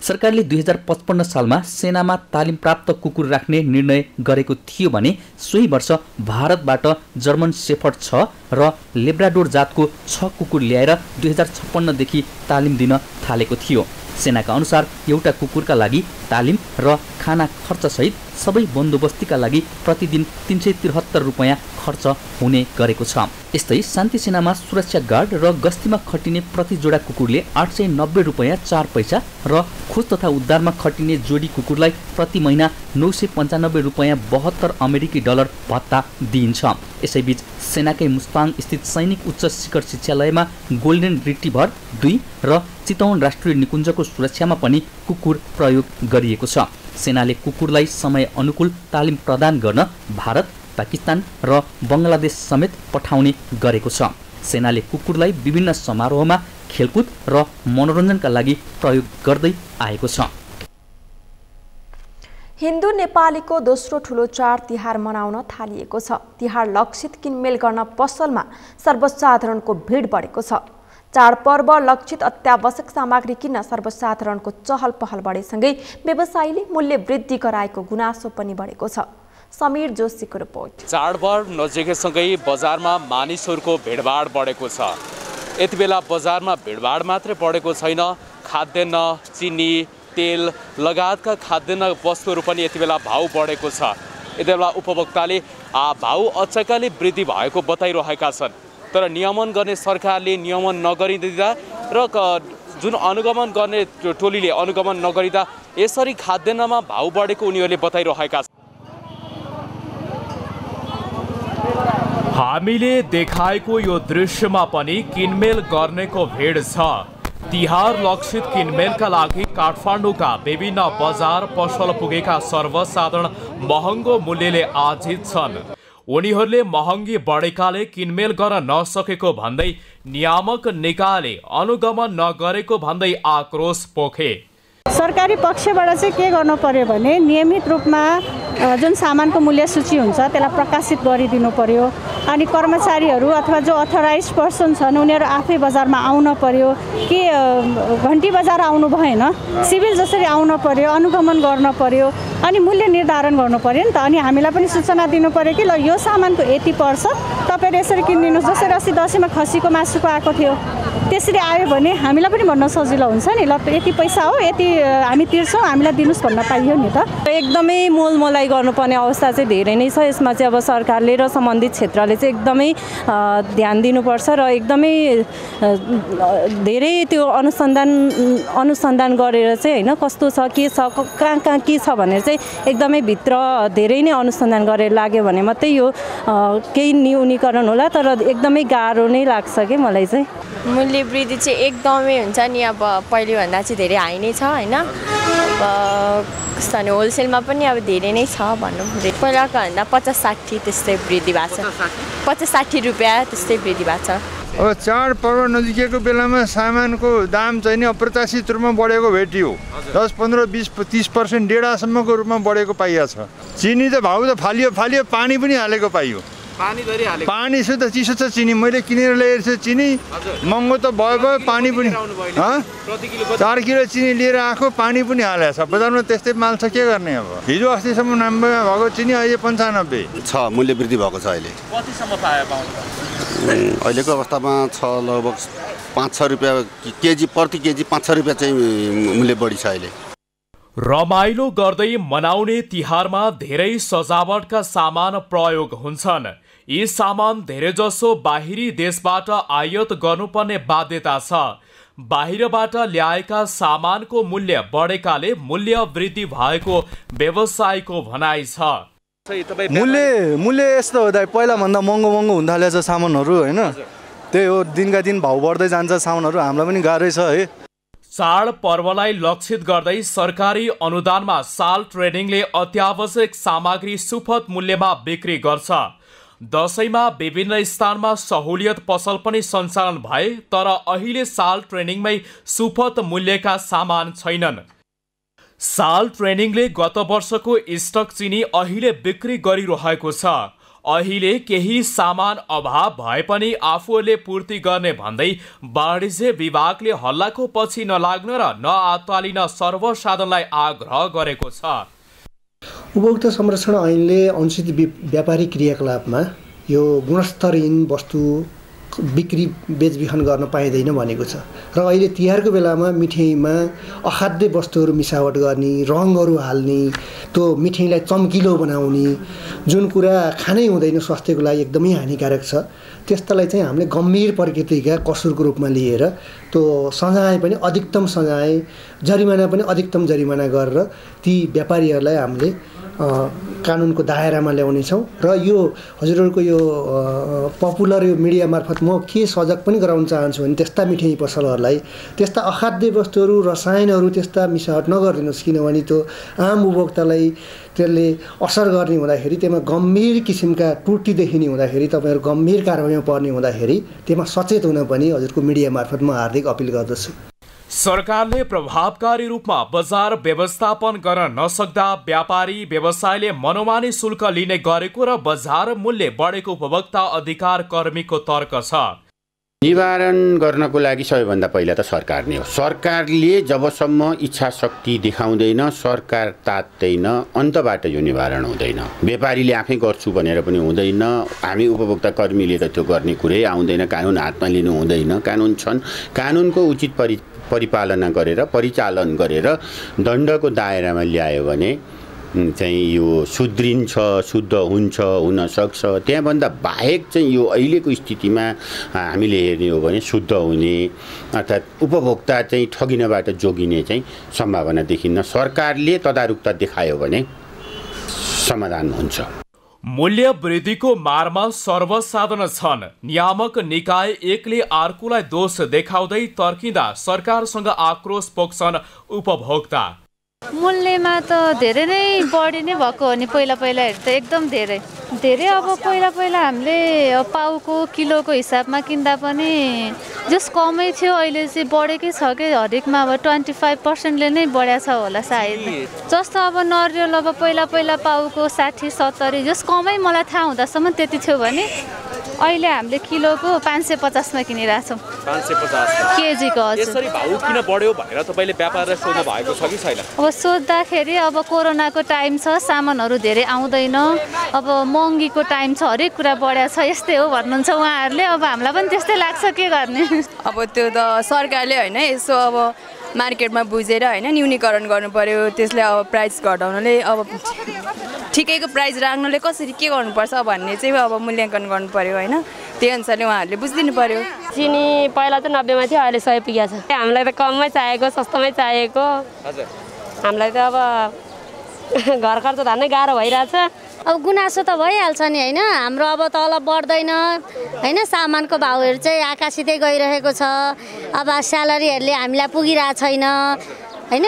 सरकारले 2055 सालमा सेनामा तालिम प्राप्त कुकुर राख्ने निर्णय गरेको थियो भने सोही वर्ष भारतबाट जर्मन शेफर्ड 6 र लेब्राडोर जातको 6 कुकुर ल्याएर 2056 देखि तालिम दिन थालेको थियो। सेनाका अनुसार एउटा कुकुरका लागि तालिम र खाना खर्चसहित सबै बन्दोबस्तीका लागि प्रतिदिन 373 रुपैयाँ खर्च हुने गरेको छ। यस्तै शान्ति सेनामा सुरक्षा गार्ड र गस्तीमा खटिने प्रति जोडा कुकुरले 890 रुपैयाँ 4 पैसा र खोज तथा उद्धारमा खटिने जोडी कुकुरलाई प्रति महिना 995 रुपैयाँ 72 अमेरिकी डलर भत्ता दिइन्छ। यसैबीच सेनाकै मुस्ताङ स्थित सैनिक उच्च शिखर शिक्षालयमा गोल्डन रिट्रिभर 2 र चितवन राष्ट्रिय निकुञ्जको सुरक्षामा पनि कुकुर प्रयोग गरिएको छ। सेनाले कुकुरलाई समय अनुकूल तालिम प्रदान गर्न भारत, पाकिस्तान र बङ्गलादेश समेत पठाउने गरेको छ। सेनाले कुकुरलाई विभिन्न समारोहमा खेलकुद र मनोरञ्जनका लागि प्रयोग गर्दै आएको छ। हिन्दू नेपालीको दोस्रो ठुलो चाड तिहार मनाउन थालिएको छ। तिहार लक्षित किनमेल गर्न पसलमा सर्वसाधारणको भिड बढेको छ। चाडपर्व लक्षित अत्यावश्यक सामग्री किन्न सर्वसाधारणको चहल पहल बढेसँगै व्यवसायीले मूल्य वृद्धि गराएको गुनासो पनि बढेको छ। समीर जोशीको रिपोर्ट। चाडबाड नजिकैसँगै बजारमा मानिसहरूको भिडभाड बढेको छ। यति बेला बजारमा भिडभाड मात्रै बढेको छैन, खाद्यान्न, चिनी, तेल लगायतका खाद्यान्न वस्तुहरू पनि यति बेला भाउ बढेको छ। यति बेला उपभोक्ताले भाउ अचानकै वृद्धि भएको बताइरहेका छन्। तर नियमन गर्ने सरकारले नियमन नगरिदिँदा र जुन अनुगमन गर्ने टोलीले अनुगमन नगरिँदा यसरी खाद्यान्नमा भाउ बढेको उनीहरूले बताइरहेका छन्। हामीले देखाएको यो दृश्यमा पनि किनमेल गर्नेको भिड छ। तिहार लक्षित किनमेलका लागि काठमाडौँका विभिन्न बजार पसल पुगेका सर्वसाधारण महँगो मूल्यले आजित छन्। उनीहरूले महँगी बढेकाले किनमेल गर्न नसकेको भन्दै नियामक निकायले अनुगमन नगरेको भन्दै आक्रोश पोखे। सरकारी पक्षबाट चाहिँ के गर्नु पर्यो भने नियमित रूपमा जुन सामानको मूल्य सूची हुन्छ त्यसलाई प्रकाशित गरिदिनु पर्यो। अनि कर्मचारीहरू अथवा जो अथराइज पर्सन छन् उनीहरू आफै बजारमा आउन पर्यो कि घन्टी बजार आउनु भएन, सिभिल जसरी आउन पर्यो, अनुगमन गर्न पर्यो अनि मूल्य निर्धारण गर्नु पर्यो नि त। अनि हामीलाई पनि सूचना दिनु पर्यो कि ल यो सामानको यति पर्छ, तपाईँले यसरी किनिदिनुहोस्। जसरी अस्ति दसैँमा खसीको मासुको आएको थियो त्यसरी आयो भने हामीलाई पनि भन्न सजिलो हुन्छ नि, ल यति पैसा हो, यति हामी तिर्छौँ, हामीलाई दिनुहोस् भन्न पाइयो नि त। एकदमै मोलमोलाई गर्नुपर्ने अवस्था चाहिँ धेरै नै छ। यसमा चाहिँ अब सरकारले र सम्बन्धित क्षेत्रले चाहिँ एकदमै ध्यान दिनुपर्छ र एकदमै धेरै त्यो अनुसन्धान गरेर चाहिँ होइन कस्तो छ, के छ, कहाँ के छ भनेर चाहिँ एकदमै भित्र धेरै नै अनुसन्धान गरेर लाग्यो भने मात्रै यो केही न्यूनीकरण होला। तर एकदमै गाह्रो नै लाग्छ कि मलाई चाहिँ। मूल्य वृद्धि चाहिँ एकदमै हुन्छ नि, अब पहिलेभन्दा चाहिँ धेरै हाई नै छ होइन। अब होलसेलमा पनि अब धेरै नै छ भनौँ। पहिलाको भन्दा 50-60 त्यस्तै वृद्धि भएको छ। 50-60 रुपियाँ त्यस्तै वृद्धि भएको छ। अब चाडपर्व नजिकेको बेलामा सामानको दाम चाहिँ नि अप्रत्याशित रूपमा बढेको भेटियो। 10, 15, 20, 30% डेढासम्मको रूपमा बढेको पाइएको छ। चिनी त भाउ त फालियो, पानी पनि हालेको पाइयो। पानी शुद्ध चिसो छ चिनी। मैले किनेर ल्याएर छु चिनी, महँगो त भयो, पानी पनि 4 किलो चिनी लिएर आएको, पानी पनि हालेको छ। बजारमा त्यस्तै माल छ, के गर्ने अब। हिजो अस्तिसम्म 90 भएको चिनी अहिले 95 छ। मूल्य वृद्धि भएको छ। अहिले कतिसम्म अहिलेको अवस्थामा छ लगभग 5-6 रुपियाँ केजी, प्रति केजी 5-6 रुपियाँ चाहिँ मूल्य बढी छ अहिले। रमाइलो गर्दै मनाउने तिहारमा धेरै सजावटका सामान प्रयोग हुन्छन्। यी सामान धेरैजसो बाहिरी देशबाट आयात गर्नुपर्ने बाध्यता छ। बाहिरबाट ल्याएका सामानको मूल्य बढेकाले मूल्य वृद्धि भएको व्यवसायीको भनाइ छ। मूल्य यस्तो हो दाइ, पहिलाभन्दा महँगो हुन थालेछ सामानहरू होइन। त्यही हो, दिनका दिन भाउ बढ्दै जान्छ सामानहरू, हामीलाई पनि गाह्रै छ है। चाड पर्वलाई लक्षित गर्दै सरकारी अनुदानमा साल ट्रेडिङले अत्यावश्यक सामग्री सुपथ मूल्यमा बिक्री गर्छ। दसैँमा विभिन्न स्थानमा सहुलियत पसल पनि सञ्चालन भए, तर अहिले साल ट्रेडिङमै सुपथ मूल्यका सामान छैनन्। साल ट्रेडिङले गत वर्षको स्टक चिनी अहिले बिक्री गरिरहेको छ। अहिले केही सामान अभाव भए पनि आफूले पूर्ति गर्ने भन्दै वाणिज्य विभागले हल्लाको पछि नलाग्न र नआत्तालिन सर्वसाधारणलाई आग्रह गरेको छ। उपभोक्ता संरक्षण ऐनले अनुचित व्यापारिक क्रियाकलापमा यो गुणस्तरहीन वस्तु बिक्री बेचबिखन गर्न पाइँदैन भनेको छ। र अहिले तिहारको बेलामा मिठाईमा अखाद्य वस्तुहरू मिसावट गर्ने, रङहरू हाल्ने, त्यो मिठाईलाई चम्किलो बनाउने, जुन कुरा खानै हुँदैन, स्वास्थ्यको लागि एकदमै हानिकारक छ। त्यस्तालाई चाहिँ हामीले गम्भीर प्रकृतिका कसुरको रूपमा लिएर त्यो सजाय पनि अधिकतम सजाय, जरिमाना पनि अधिकतम जरिमाना गरेर ती व्यापारीहरूलाई हामीले कानुनको दायरामा ल्याउनेछौँ र यो हजुरहरूको यो पपुलर यो मिडिया मार्फत म के सजग पनि गराउन चाहन्छु भने त्यस्ता मिठाई पसलहरूलाई त्यस्ता अखाद्य वस्तुहरू रसायनहरू त्यस्ता मिसावट नगरिदिनुहोस्, किनभने त्यो आम उपभोक्तालाई त्यसले असर गर्ने हुँदाखेरि त्यसमा गम्भीर किसिमका त्रुटि देखिने हुँदाखेरि तपाईँहरू गम्भीर कारबाहीमा पर्ने हुँदाखेरि त्यसमा सचेत हुन पनि हजुरको मिडिया मार्फत म हार्दिक अपिल गर्दछु। सरकारले प्रभावकारी रूपमा बजार व्यवस्थापन गर्न नसक्दा व्यापारी व्यवसायले मनोमानी शुल्क लिने गरेको र बजार मूल्य बढेको उपभोक्ता अधिकार कर्मीको तर्क छ। निवारण गर्नको लागि सबैभन्दा पहिला त सरकार नै हो। सरकारले जबसम्म इच्छा शक्ति देखाउँदैन, सरकार तात्दैन, अन्तबाट यो निवारण हुँदैन। व्यापारीले आफै गर्छु भनेर पनि हुँदैन, हामी उपभोक्ता कर्मीले त त्यो गर्ने कुरै आउँदैन, कानुन हातमा लिनु हुँदैन। कानुन छन्, कानुनको उचित परिपालना गरेर परिचालन गरेर दण्डको दायरामा ल्यायो भने चाहिँ यो सुध्रिन्छ, शुद्ध हुन्छ, हुनसक्छ। त्यहाँभन्दा बाहेक चाहिँ यो अहिलेको स्थितिमा हामीले हेर्ने हो भने शुद्ध हुने अर्थात् उपभोक्ता चाहिँ ठगिनबाट जोगिने चाहिँ सम्भावना देखिन्न। सरकारले तदारुकता देखायो भने समाधान हुन्छ। मूल्य वृद्धिको मारमा सर्वसाधारण छन्। नियामक निकाय एकले अर्कोलाई दोष देखाउँदै तर्किँदा सरकारसँग आक्रोश पोख्छन् उपभोक्ता। मूल्यमा त धेरै नै बढी नै भएको हो नि, पहिला हेर्दा त एकदम धेरै। अब पहिला हामीले पाउको किलोको हिसाबमा किन्दा पनि जस कमै थियो, अहिले चाहिँ बढेकै छ कि हरेकमा अब 25%ले नै बढ्या छ होला सायद। जस्तो अब नरिवल अब पहिला पाउको 60-70 जस कमै मलाई थाहा हुँदासम्म त्यति थियो भने अहिले हामीले किलोको 550मा किनिरहेछौँ। 550 केजीको। हजुर। यसरी भाउ किन बढ्यो भनेर तपाईँले व्यापारलाई सोध्नु भएको छ कि छैन? अब सोद्धाखेरि अब कोरोनाको टाइम छ, सामानहरू धेरै आउँदैन, अब महँगीको टाइम छ, हरेक कुरा बढ्या छ, यस्तै हो भन्नुहुन्छ उहाँहरूले। अब हामीलाई पनि त्यस्तै लाग्छ, के गर्ने। अब त्यो त सरकारले होइन यसो अब मार्केटमा बुझेर होइन न्यूनीकरण गर्नु पर्यो, त्यसले अब प्राइस घटाउनले अब ठिकैको प्राइस राख्नुले कसरी के गर्नुपर्छ भन्ने चाहिँ अब मूल्याङ्कन गर्नु पर्यो होइन। त्यही अनुसारले उहाँहरूले बुझिदिनु पर्यो। चिनी पहिला त 90मा थियो, अहिले 100 पुगेको छ। हामीलाई त कममै चाहिएको, सस्तोमै चाहिएको। हजुर। हामीलाई त अब घर खर्च धान्नै गाह्रो भइरहेछ। अब गुनासो त भइहाल्छ नि होइन। हाम्रो अब तल बढ्दैन होइन, सामानको भाउहरू चाहिँ आकासिँदै गइरहेको छ। अब स्यालेरीहरूले हामीलाई पुगिरहेको छैन होइन,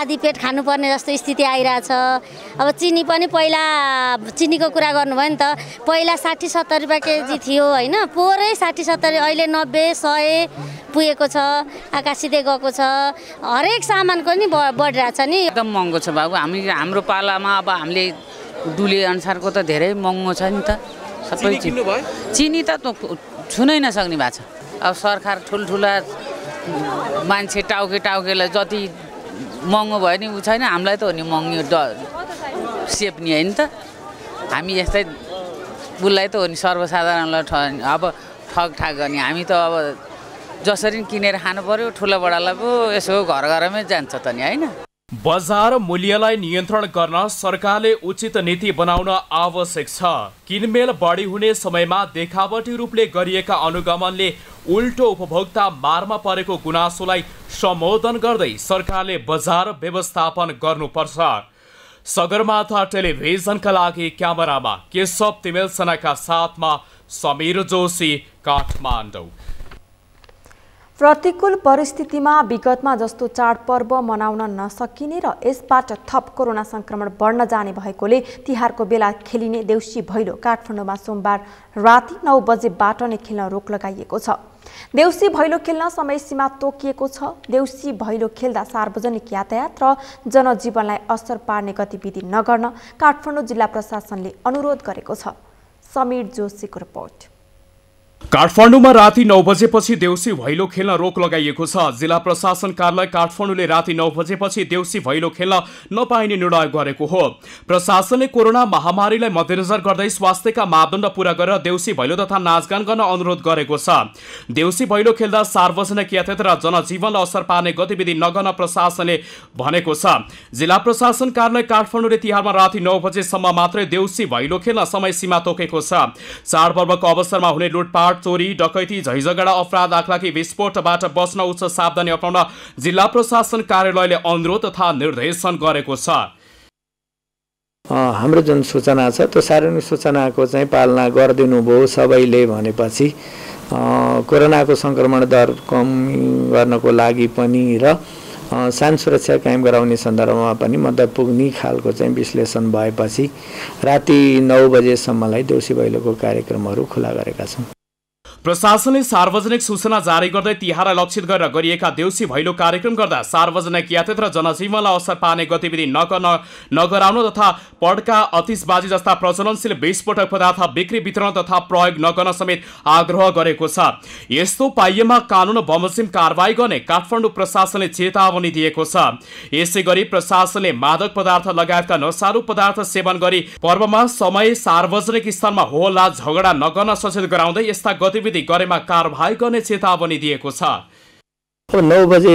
आधी पेट खानुपर्ने जस्तो स्थिति आइरहेछ। अब चिनी पनि पहिला चिनीको कुरा गर्नुभयो नि त, पहिला 60-70 रुपियाँ केजी थियो होइन, पोरै 60-70, अहिले 90-100 पुगेको छ, आकासिँदै गएको छ। हरेक सामानको नि बढिरहेछ नि। एकदम महँगो छ बाबु। हाम्रो पालामा अब हामीले डुले अनुसारको त धेरै महँगो छ नि त। सबै चिनी त छुनै नसक्ने भएको छ। अब सरकार ठुल्ठुला मान्छे टाउकेलाई जति महँगो भयो नि उ छैन, हामीलाई त हो नि महँगो सेप्ने होइन त। हामी यस्तै उसलाई त हो नि सर्वसाधारणलाई अब ठगठाग गर्ने। हामी त अब जसरी किनेर खानु पर्यो, ठुलो बडालाई पो यसो घरमै जान्छ त नि होइन। बजार मूल्यलाई नियन्त्रण गर्न सरकारले उचित नीति बनाउन आवश्यक छ। किनमेल बढी हुने समयमा देखावटी रूपले गरिएका अनुगमनले उल्टो उपभोक्ता मारमा परेको गुनासोलाई सम्बोधन गर्दै सरकारले बजार व्यवस्थापन गर्नुपर्छ। सगरमाथा टेलिभिजनका लागि क्यामेरामा केशव तिमेलसनाका साथमा समीर जोशी, काठमाडौँ। प्रतिकूल परिस्थितिमा विगतमा जस्तो चाडपर्व मनाउन नसकिने र यसबाट थप कोरोना संक्रमण बढ्न जाने भएकोले तिहारको बेला खेलिने देउसी भैलो काठमाडौँमा सोमबार राति 9 बजेबाट नै खेल्न रोक लगाइएको छ। देउसी भैलो खेल्न समय सीमा तोकिएको छ। देउसी भैलो खेल्दा सार्वजनिक यातायात र जनजीवनलाई असर पार्ने गतिविधि नगर्न काठमाडौँ जिल्ला प्रशासनले अनुरोध गरेको छ। समीर जोशीको रिपोर्ट। काठमाडौँमा राति 9 बजेपछि देउसी भैलो खेल्न रोक लगाइएको छ। जिल्ला प्रशासन कार्यालय काठमाडौँले राति 9 बजेपछि देउसी भैलो खेल्न नपाइने निर्णय गरेको हो। प्रशासनले कोरोना महामारीलाई मध्यनजर गर्दै स्वास्थ्यका मापदण्ड पूरा गरेर देउसी भैलो तथा नाचगान गर्न अनुरोध गरेको छ। देउसी भैलो खेल्दा सार्वजनिक यातायात र जनजीवनलाई असर पार्ने गतिविधि नगर्न प्रशासनले भनेको छ। जिल्ला प्रशासन कार्यालय काठमाडौँले तिहारमा राति 9 बजेसम्म मात्रै देउसी भैलो खेल्न समय सीमा तोकेको छ। चाडपर्वको अवसरमा हुने लुटपाट, चोरी, डकैती, झैझगडा, अपराध, आगलागी, विस्फोटबाट बच्न उच्च सावधानी अपनाउन जिल्ला प्रशासन कार्यालयले अनुरोध तथा निर्देशन गरेको छ। हाम्रो जुन सूचना छ त्यो सार्वजनिक सूचनाको चाहिँ पालना गरिदिनु भयो सबैले भनेपछि कोरोनाको सङ्क्रमण दर कम गर्नको लागि पनि र शान्ति सुरक्षा कायम गराउने सन्दर्भमा पनि मद्दत पुग्ने खालको चाहिँ विश्लेषण भएपछि राति 9 बजेसम्मलाई देउसी भैलोको कार्यक्रमहरू खुला गरेका छौँ। प्रशासनले सार्वजनिक सूचना जारी गर्दै तिहारलाई लक्षित गरेर गरिएका देउसी भैलो कार्यक्रम गर्दा सार्वजनिक यातायात र जनजीवनलाई असर पार्ने गतिविधि नगराउन तथा पड्का आतिशबाजी जस्ता प्रचलनशील विस्फोटक पदार्थ बिक्री वितरण तथा प्रयोग नगर्न समेत आग्रह गरेको छ। यस्तो पाइएमा कानुन बमोजिम कारवाही गर्ने काठमाडौँ प्रशासनले चेतावनी दिएको छ। यसैगरी प्रशासनले मादक पदार्थ लगायतका नशालु पदार्थ सेवन गरी पर्वमा समय सार्वजनिक स्थानमा होहल्ला झगडा नगर्न सचेत गराउँदै यस्ता गतिविधि गरेमा कारबाही गर्ने चेतावनी दिएको छ। 9 बजे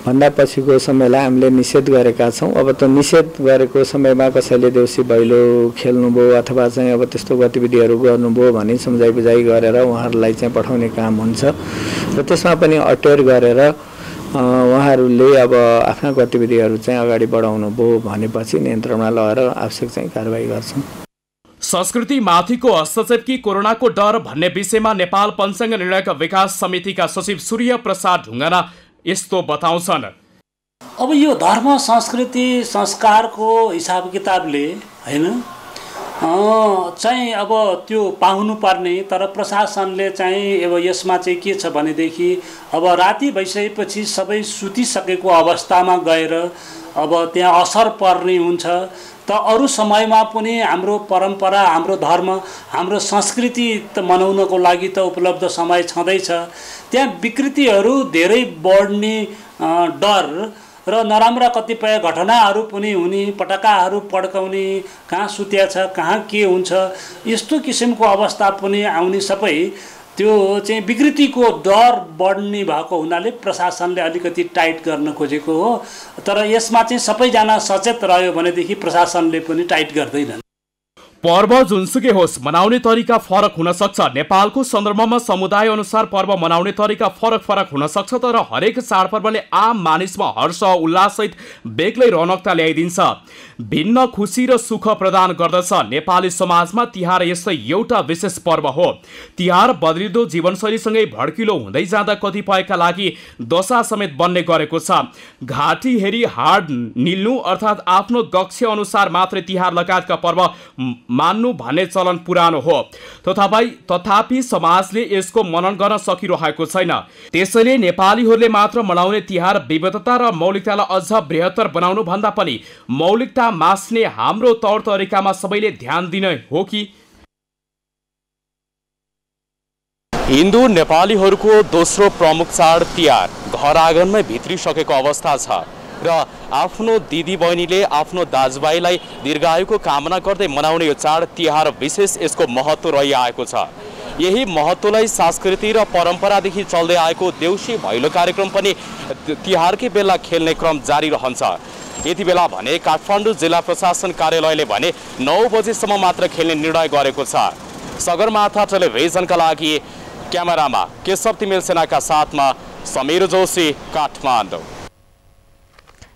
भन्दा पछिको समयलाई हामीले निषेध गरेका छौँ। अब त निषेध गरेको समयमा कसैले देउसी भैलो खेल्नुभयो अथवा चाहिँ अब त्यस्तो गतिविधिहरू गर्नुभयो भने सम्झाइ बुझाइ गरेर उहाँहरूलाई चाहिँ पठाउने काम हुन्छ र त्यसमा पनि अटेर गरेर उहाँहरूले अब आफ्ना गतिविधिहरू चाहिँ अगाडि बढाउनु भयो भनेपछि नियन्त्रणमा लगेर आवश्यक चाहिँ कारबाही गर्छौँ। संस्कृति माथिको हस्तक्षेप कि कोरोनाको डर भन्ने विषयमा नेपाल पञ्चाङ्ग निर्णायक विकास समितिका सचिव सूर्य प्रसाद ढुङ्गाना यस्तो बताउँछन्। अब यो धर्म संस्कृति संस्कारको हिसाब किताबले हैन चाहिँ अब त्यो पाउनु पर्ने तर प्रशासनले चाहिँ अब यसमा चाहिँ के छ भनेदेखि अब राति भइसकेपछि सबै सुतिसकेको अवस्थामा गएर अब त्यहाँ असर पर्ने हुन्छ त अरू समयमा पनि हाम्रो परम्परा हाम्रो धर्म हाम्रो संस्कृति त मनाउनको लागि त उपलब्ध समय छँदैछ। त्यहाँ विकृतिहरू धेरै बढ्ने डर र नराम्रा कतिपय घटनाहरू पनि हुने पटकाहरू पड्काउने कहाँ सुत्या छ कहाँ के हुन्छ यस्तो किसिमको अवस्था पनि आउने सबै त्यो चाहिँ विकृतिको डर बढ्ने भएको हुनाले प्रशासनले अलिकति टाइट गर्न खोजेको हो। तर यसमा चाहिँ सबैजना सचेत रह्यो भनेदेखि प्रशासनले पनि टाइट गर्दैनन्। पर्व जुनसुकै होस् मनाउने तरिका फरक हुन सक्छ। नेपालको सन्दर्भमा समुदाय अनुसार पर्व मनाउने तरिका फरक हुन सक्छ तर हरेक चाडपर्वले आम मानिसमा हर्ष उल्लाससहित बेग्लै रौनकता ल्याइदिन्छ, भिन्न खुसी र सुख प्रदान गर्दछ। नेपाली समाजमा तिहार यस्तै एउटा विशेष पर्व हो। तिहार बदलिँदो जीवनशैलीसँगै भड्किलो हुँदै जाँदा कतिपयका लागि दशा समेत बन्ने गरेको छ। घाँटी हेरी हाड निल्नु अर्थात् आफ्नो गक्ष अनुसार मात्रै तिहार लगायतका पर्व मान्नु भन्ने चलन पुरानो हो। तथापि समाजले यसको मनन गर्न सकिरहेको छैन। त्यसैले नेपालीहरूले मात्र मनाउने तिहार विविधता र मौलिकतालाई अझ बृहत्तर बनाउनु भन्दा पनि मौलिकता मास्ने हाम्रो तौर तरिकामा सबैले ध्यान दिने हो कि? हिन्दू नेपालीहरूको दोस्रो प्रमुख चाड तिहार घर आँगनमै भित्रिसकेको अवस्था छ र आफ्नो दिदी बहिनीले आफ्नो दाजुभाइलाई दीर्घायुको कामना गर्दै मनाउने यो चाड तिहार विशेष यसको महत्त्व रहिआएको छ। यही महत्त्वलाई संस्कृति र परम्परादेखि चल्दै आएको देउसी भैलो कार्यक्रम पनि तिहारकै बेला खेल्ने क्रम जारी रहन्छ। यति बेला भने काठमाडौँ जिल्ला प्रशासन कार्यालयले भने 9 बजेसम्म मात्र खेल्ने निर्णय गरेको छ। सगरमाथा टेलिभिजनका लागि क्यामेरामा केशव तिमेल सेनाका साथमा समीर जोशी, काठमाडौँ।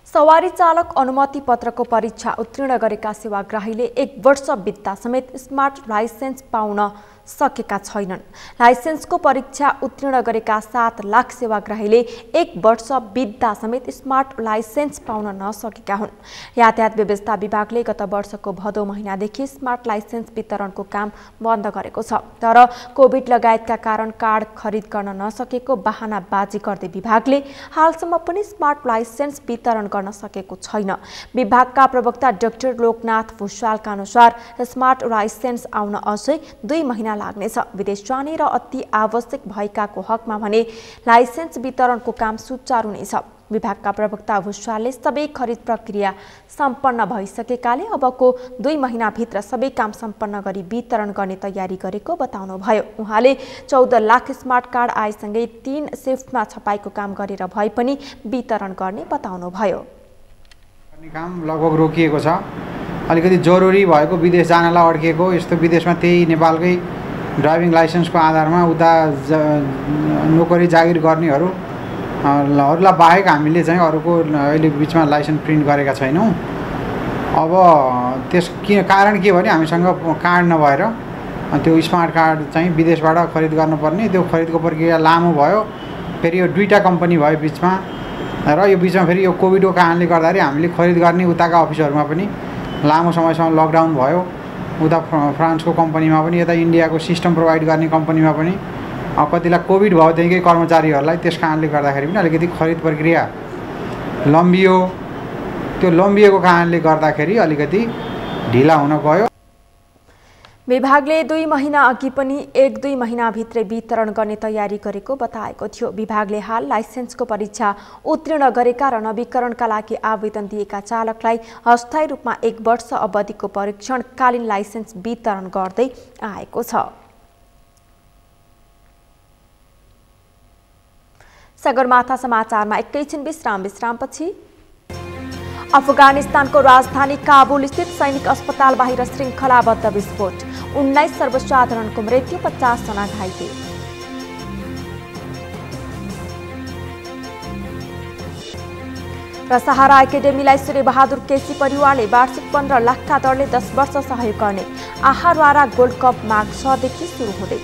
सवारी चालक अनुमति पत्रको परीक्षा उत्तीर्ण गरेका सेवाग्राहीले 1 वर्ष बित्दा समेत स्मार्ट लाइसेन्स पाउन सकेका छैनन्। लाइसेन्सको परीक्षा उत्तीर्ण गरेका 7 लाख सेवाग्राहीले 1 वर्ष बित्दा समेत स्मार्ट लाइसेन्स पाउन नसकेका हुन्। यातायात व्यवस्था विभागले गत वर्षको भदौ महिनादेखि स्मार्ट लाइसेन्स वितरणको काम बन्द गरेको छ। तर कोभिड लगायतका कारण कार्ड खरिद गर्न नसकेको बहानाबाजी गर्दै विभागले हालसम्म पनि स्मार्ट लाइसेन्स वितरण गर्न सकेको छैन। विभागका प्रवक्ता डाक्टर लोकनाथ भुषालका अनुसार स्मार्ट लाइसेन्स आउन अझै 2 महिना लाग्नेछ। विदेश जाने र अति आवश्यक भएकाको हकमा भने लाइसेन्स वितरणको काम सुचारू नै छ। विभागका प्रवक्ता भुषालले सबै खरिद प्रक्रिया सम्पन्न भइसकेकाले अबको 2 महिनाभित्र सबै काम सम्पन्न गरी वितरण गर्ने तयारी गरेको बताउनुभयो। उहाँले 14 लाख स्मार्ट कार्ड आएसँगै 3 शिफ्टमा छपाईको काम गरेर भए पनि वितरण गर्ने बताउनुभयो। काम लगभग रोकिएको छ। अलिकति जरुरी भएको विदेश जानलाई अड्किएको, यस्तो विदेशमा त्यही नेपालकै ड्राइभिङ लाइसेन्सको आधारमा उता नोकरी जागिर गर्नेहरूलाई बाहेक हामीले चाहिँ अरूको अहिले बिचमा लाइसेन्स प्रिन्ट गरेका छैनौँ। अब त्यस किन कारण के भने हामीसँग कार्ड नभएर त्यो स्मार्ट कार्ड चाहिँ विदेशबाट खरिद गर्नुपर्ने, त्यो खरिदको प्रक्रिया लामो भयो। फेरि यो दुईटा कम्पनी भयो बिचमा, र यो बिचमा फेरि यो कोभिडको कारणले गर्दाखेरि हामीले खरिद गर्ने उताका अफिसहरूमा पनि लामो समयसम्म लकडाउन भयो। उता फ्रान्सको कम्पनीमा पनि, यता इन्डियाको सिस्टम प्रोभाइड गर्ने कम्पनीमा पनि कतिलाई कोभिड भयो त्यहीँकै कर्मचारीहरूलाई, त्यस कारणले गर्दाखेरि पनि अलिकति खरिद प्रक्रिया लम्बियो। त्यो लम्बिएको कारणले गर्दाखेरि अलिकति ढिला हुन गयो। विभागले 2 महिना अघि पनि 1-2 महिनाभित्रै वितरण गर्ने तयारी गरेको बताएको थियो। विभागले हाल लाइसेन्सको परीक्षा उत्तीर्ण गरेका र नवीकरणका लागि आवेदन दिएका चालकलाई अस्थायी रूपमा 1 वर्ष अवधिको परीक्षणकालीन लाइसेन्स वितरण गर्दै आएको छ। सगरमाथा समाचारमा एकैछिन विश्रामपछि अफगानिस्तानको राजधानी काबुल स्थित सैनिक अस्पताल बाहिर श्रृङ्खलाबद्ध विस्फोट, 19 सर्वसाधारणको मृत्यु, 50 जना घाइते। र सहारा एकाडेमीलाई सूर्यबहादुर केसी परिवारले वार्षिक 15 लाखका दरले 10 वर्ष सहयोग गर्ने, आहारवारा गोल्ड कप माघ 6 देखि सुरु हुँदै।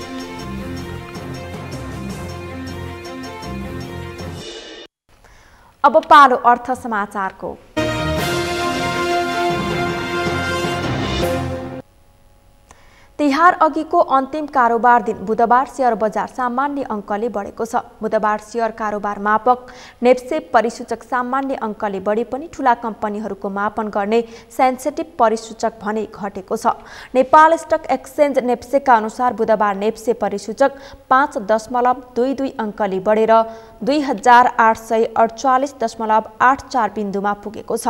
अब पालो अर्थ समाचारको। तिहार अघिको अन्तिम कारोबार दिन बुधबार शेयर बजार सामान्य अङ्कले बढेको छ। बुधबार शेयर कारोबार मापक नेप्से परिसूचक सामान्य अङ्कले बढे पनि ठूला कम्पनीहरूको मापन गर्ने सेन्सिटिभ परिसूचक भने घटेको छ। नेपाल स्टक एक्सचेन्ज नेप्सेका अनुसार बुधबार नेप्से परिसूचक 5.22 अङ्कले बढेर 2848.84 बिन्दुमा पुगेको छ।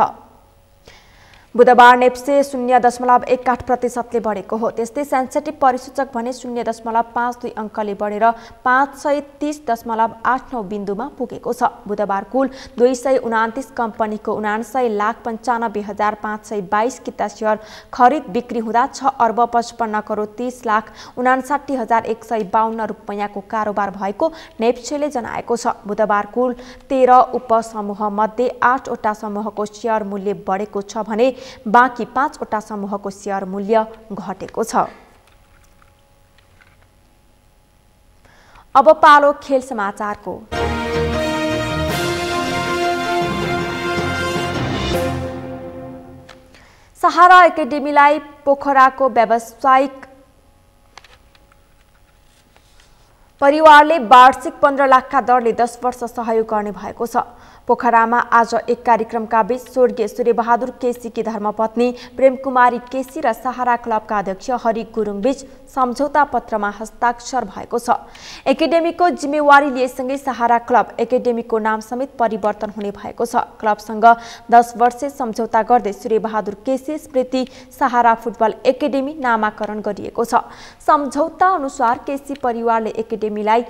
बुधबार नेप्से 0.18% बढेको हो। त्यस्तै सेन्सिटिभ परिसूचक भने 0.52 अङ्कले बढेर 530.89 बिन्दुमा पुगेको छ। बुधबार कुल 229 कम्पनीको 79,95,522 किता शेयर खरिद बिक्री हुँदा 6,55,30,59,152 रुपैयाँको कारोबार भएको नेप्सेले जनाएको छ। बुधबार कुल 13 उपसमूह मध्ये 8 वटा समूहको शेयर मूल्य बढेको छ भने बाँकी 5 वटा समूहको शेयर मूल्य घटेको छ। अब पालो खेल समाचारको। सहारा एकाडेमीलाई पोखराको व्यावसायिक परिवारले वार्षिक 15 लाखका दरले 10 वर्ष सहयोग गर्ने भएको छ। पोखरामा आज एक कार्यक्रमका बीच स्वर्गीय सूर्यबहादुर केसीकी धर्मपत्नी प्रेमकुमारी केसी र सहारा क्लबका अध्यक्ष हरि गुरुङ बीच सम्झौता पत्रमा हस्ताक्षर भएको छ। एकाडेमीको जिम्मेवारी लिएसँगै सहारा क्लब एकाडेमीको नाम समेत परिवर्तन हुने भएको छ। क्लबसँग 10 वर्षे सम्झौता गर्दै सूर्यबहादुर केसी स्मृति सहारा फुटबल एकाडेमी नामाकरण गरिएको छ। सम्झौता अनुसार केसी परिवारले एकाडेमीलाई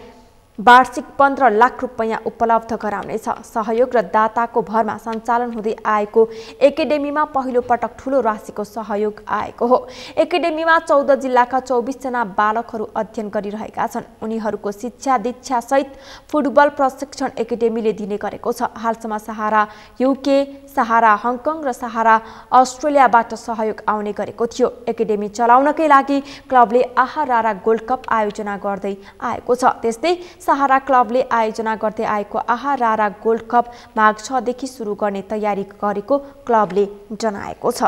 वार्षिक 15 लाख रुपैयाँ उपलब्ध गराउनेछ। सहयोग र दाताको भरमा सञ्चालन हुँदै आएको एकाडेमीमा पहिलो पटक ठूलो राशिको सहयोग आएको हो। एकाडेमीमा 14 जिल्लाका 24 जना बालकहरू अध्ययन गरिरहेका छन्। उनीहरूको शिक्षा दीक्षा सहित फुटबल प्रशिक्षण एकाडेमीले दिने गरेको छ। हालसम्म सहारा युके, सहारा हङकङ र सहारा अस्ट्रेलियाबाट सहयोग आउने गरेको थियो। एकाडेमी चलाउनकै लागि क्लबले आहारारा गोल्ड कप आयोजना गर्दै आएको छ। त्यस्तै सहारा क्लबले आयोजना गर्दै आएको आहारारा गोल्ड कप माघ 6 देखि सुरु गर्ने तयारी गरेको क्लबले जनाएको छ।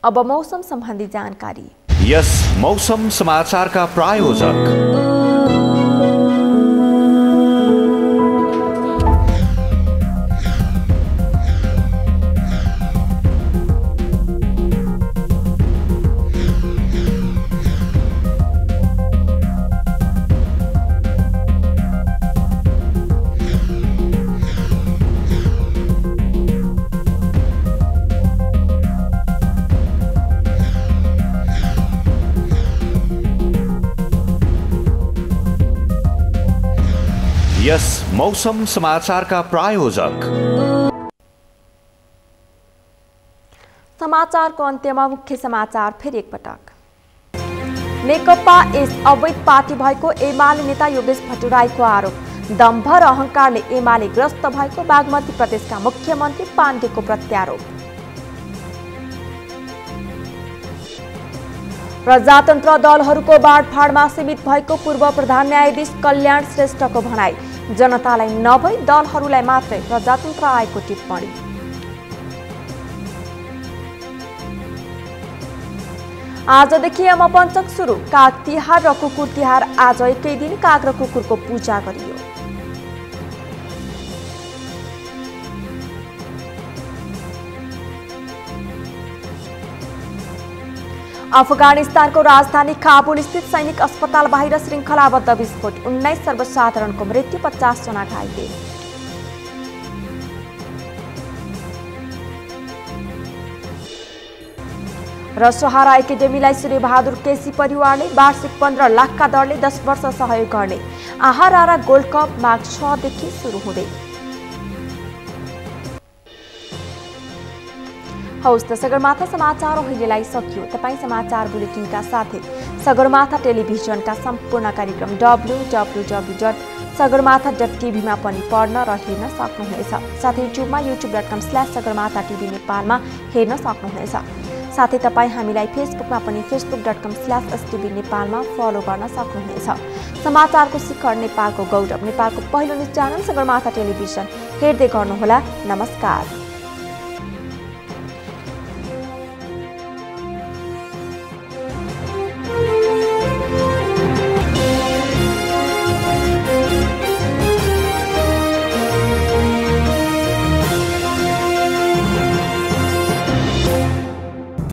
अब मौसम सम्बन्धी जानकारी। यस मौसम समाचारका प्रायोजक यस मौसम समाचारका प्रायोजक। समाचारको अन्त्यमा मुख्य समाचार फेरि एकपटक। नेकपा एस अवैध पार्टी भएको एमाले नेता योगेश भट्टराईको आरोप। दम्भ र अहंकारले एमाले ग्रस्त भएको बागमती प्रदेशका मुख्यमन्त्री पाण्डेको प्रत्यारोप। प्रजातन्त्र दलहरूको बाँडफाँडमा सीमित भएको पूर्व प्रधान न्यायाधीश कल्याण श्रेष्ठको भनाई। जनतालाई नभई दलहरूलाई मात्रै प्रजातन्त्र आएको टिप्पणी। आजदेखि यमपञ्चक सुरु। काग तिहार र कुकुर तिहार आज एकै दिन काग र कुकुरको पूजा गरियो। अफगानिस्तानको राजधानी काबुल स्थित सैनिक अस्पताल बाहिर श्रृङ्खलाबद्ध विस्फोट। 19 सर्वसाधारणको मृत्यु, 50 जना घाइते। र सहारा एकाडेमीलाई सूर्यबहादुर केसी परिवारले वार्षिक 15 लाखका दरले 10 वर्ष सहयोग गर्ने। आहारा गोल्ड कप माघ 6 देखि सुरु हुँदै। हौस् त सगरमाथा समाचार अहिलेलाई सकियो। तपाईँ समाचार बुलेटिनका साथै सगरमाथा टेलिभिजनका सम्पूर्ण कार्यक्रम www.sagarmatha.tv मा पनि पढ्न र हेर्न सक्नुहुनेछ। साथै युट्युबमा youtube.com/sagarmatha.tv नेपालमा हेर्न सक्नुहुनेछ। साथै तपाईँ हामीलाई फेसबुकमा पनि facebook.com/stv नेपालमा फलो गर्न सक्नुहुनेछ। समाचारको शिखर, नेपालको गौरव, नेपालको पहिलो न्युज च्यानल सगरमाथा टेलिभिजन हेर्दै गर्नुहोला। नमस्कार।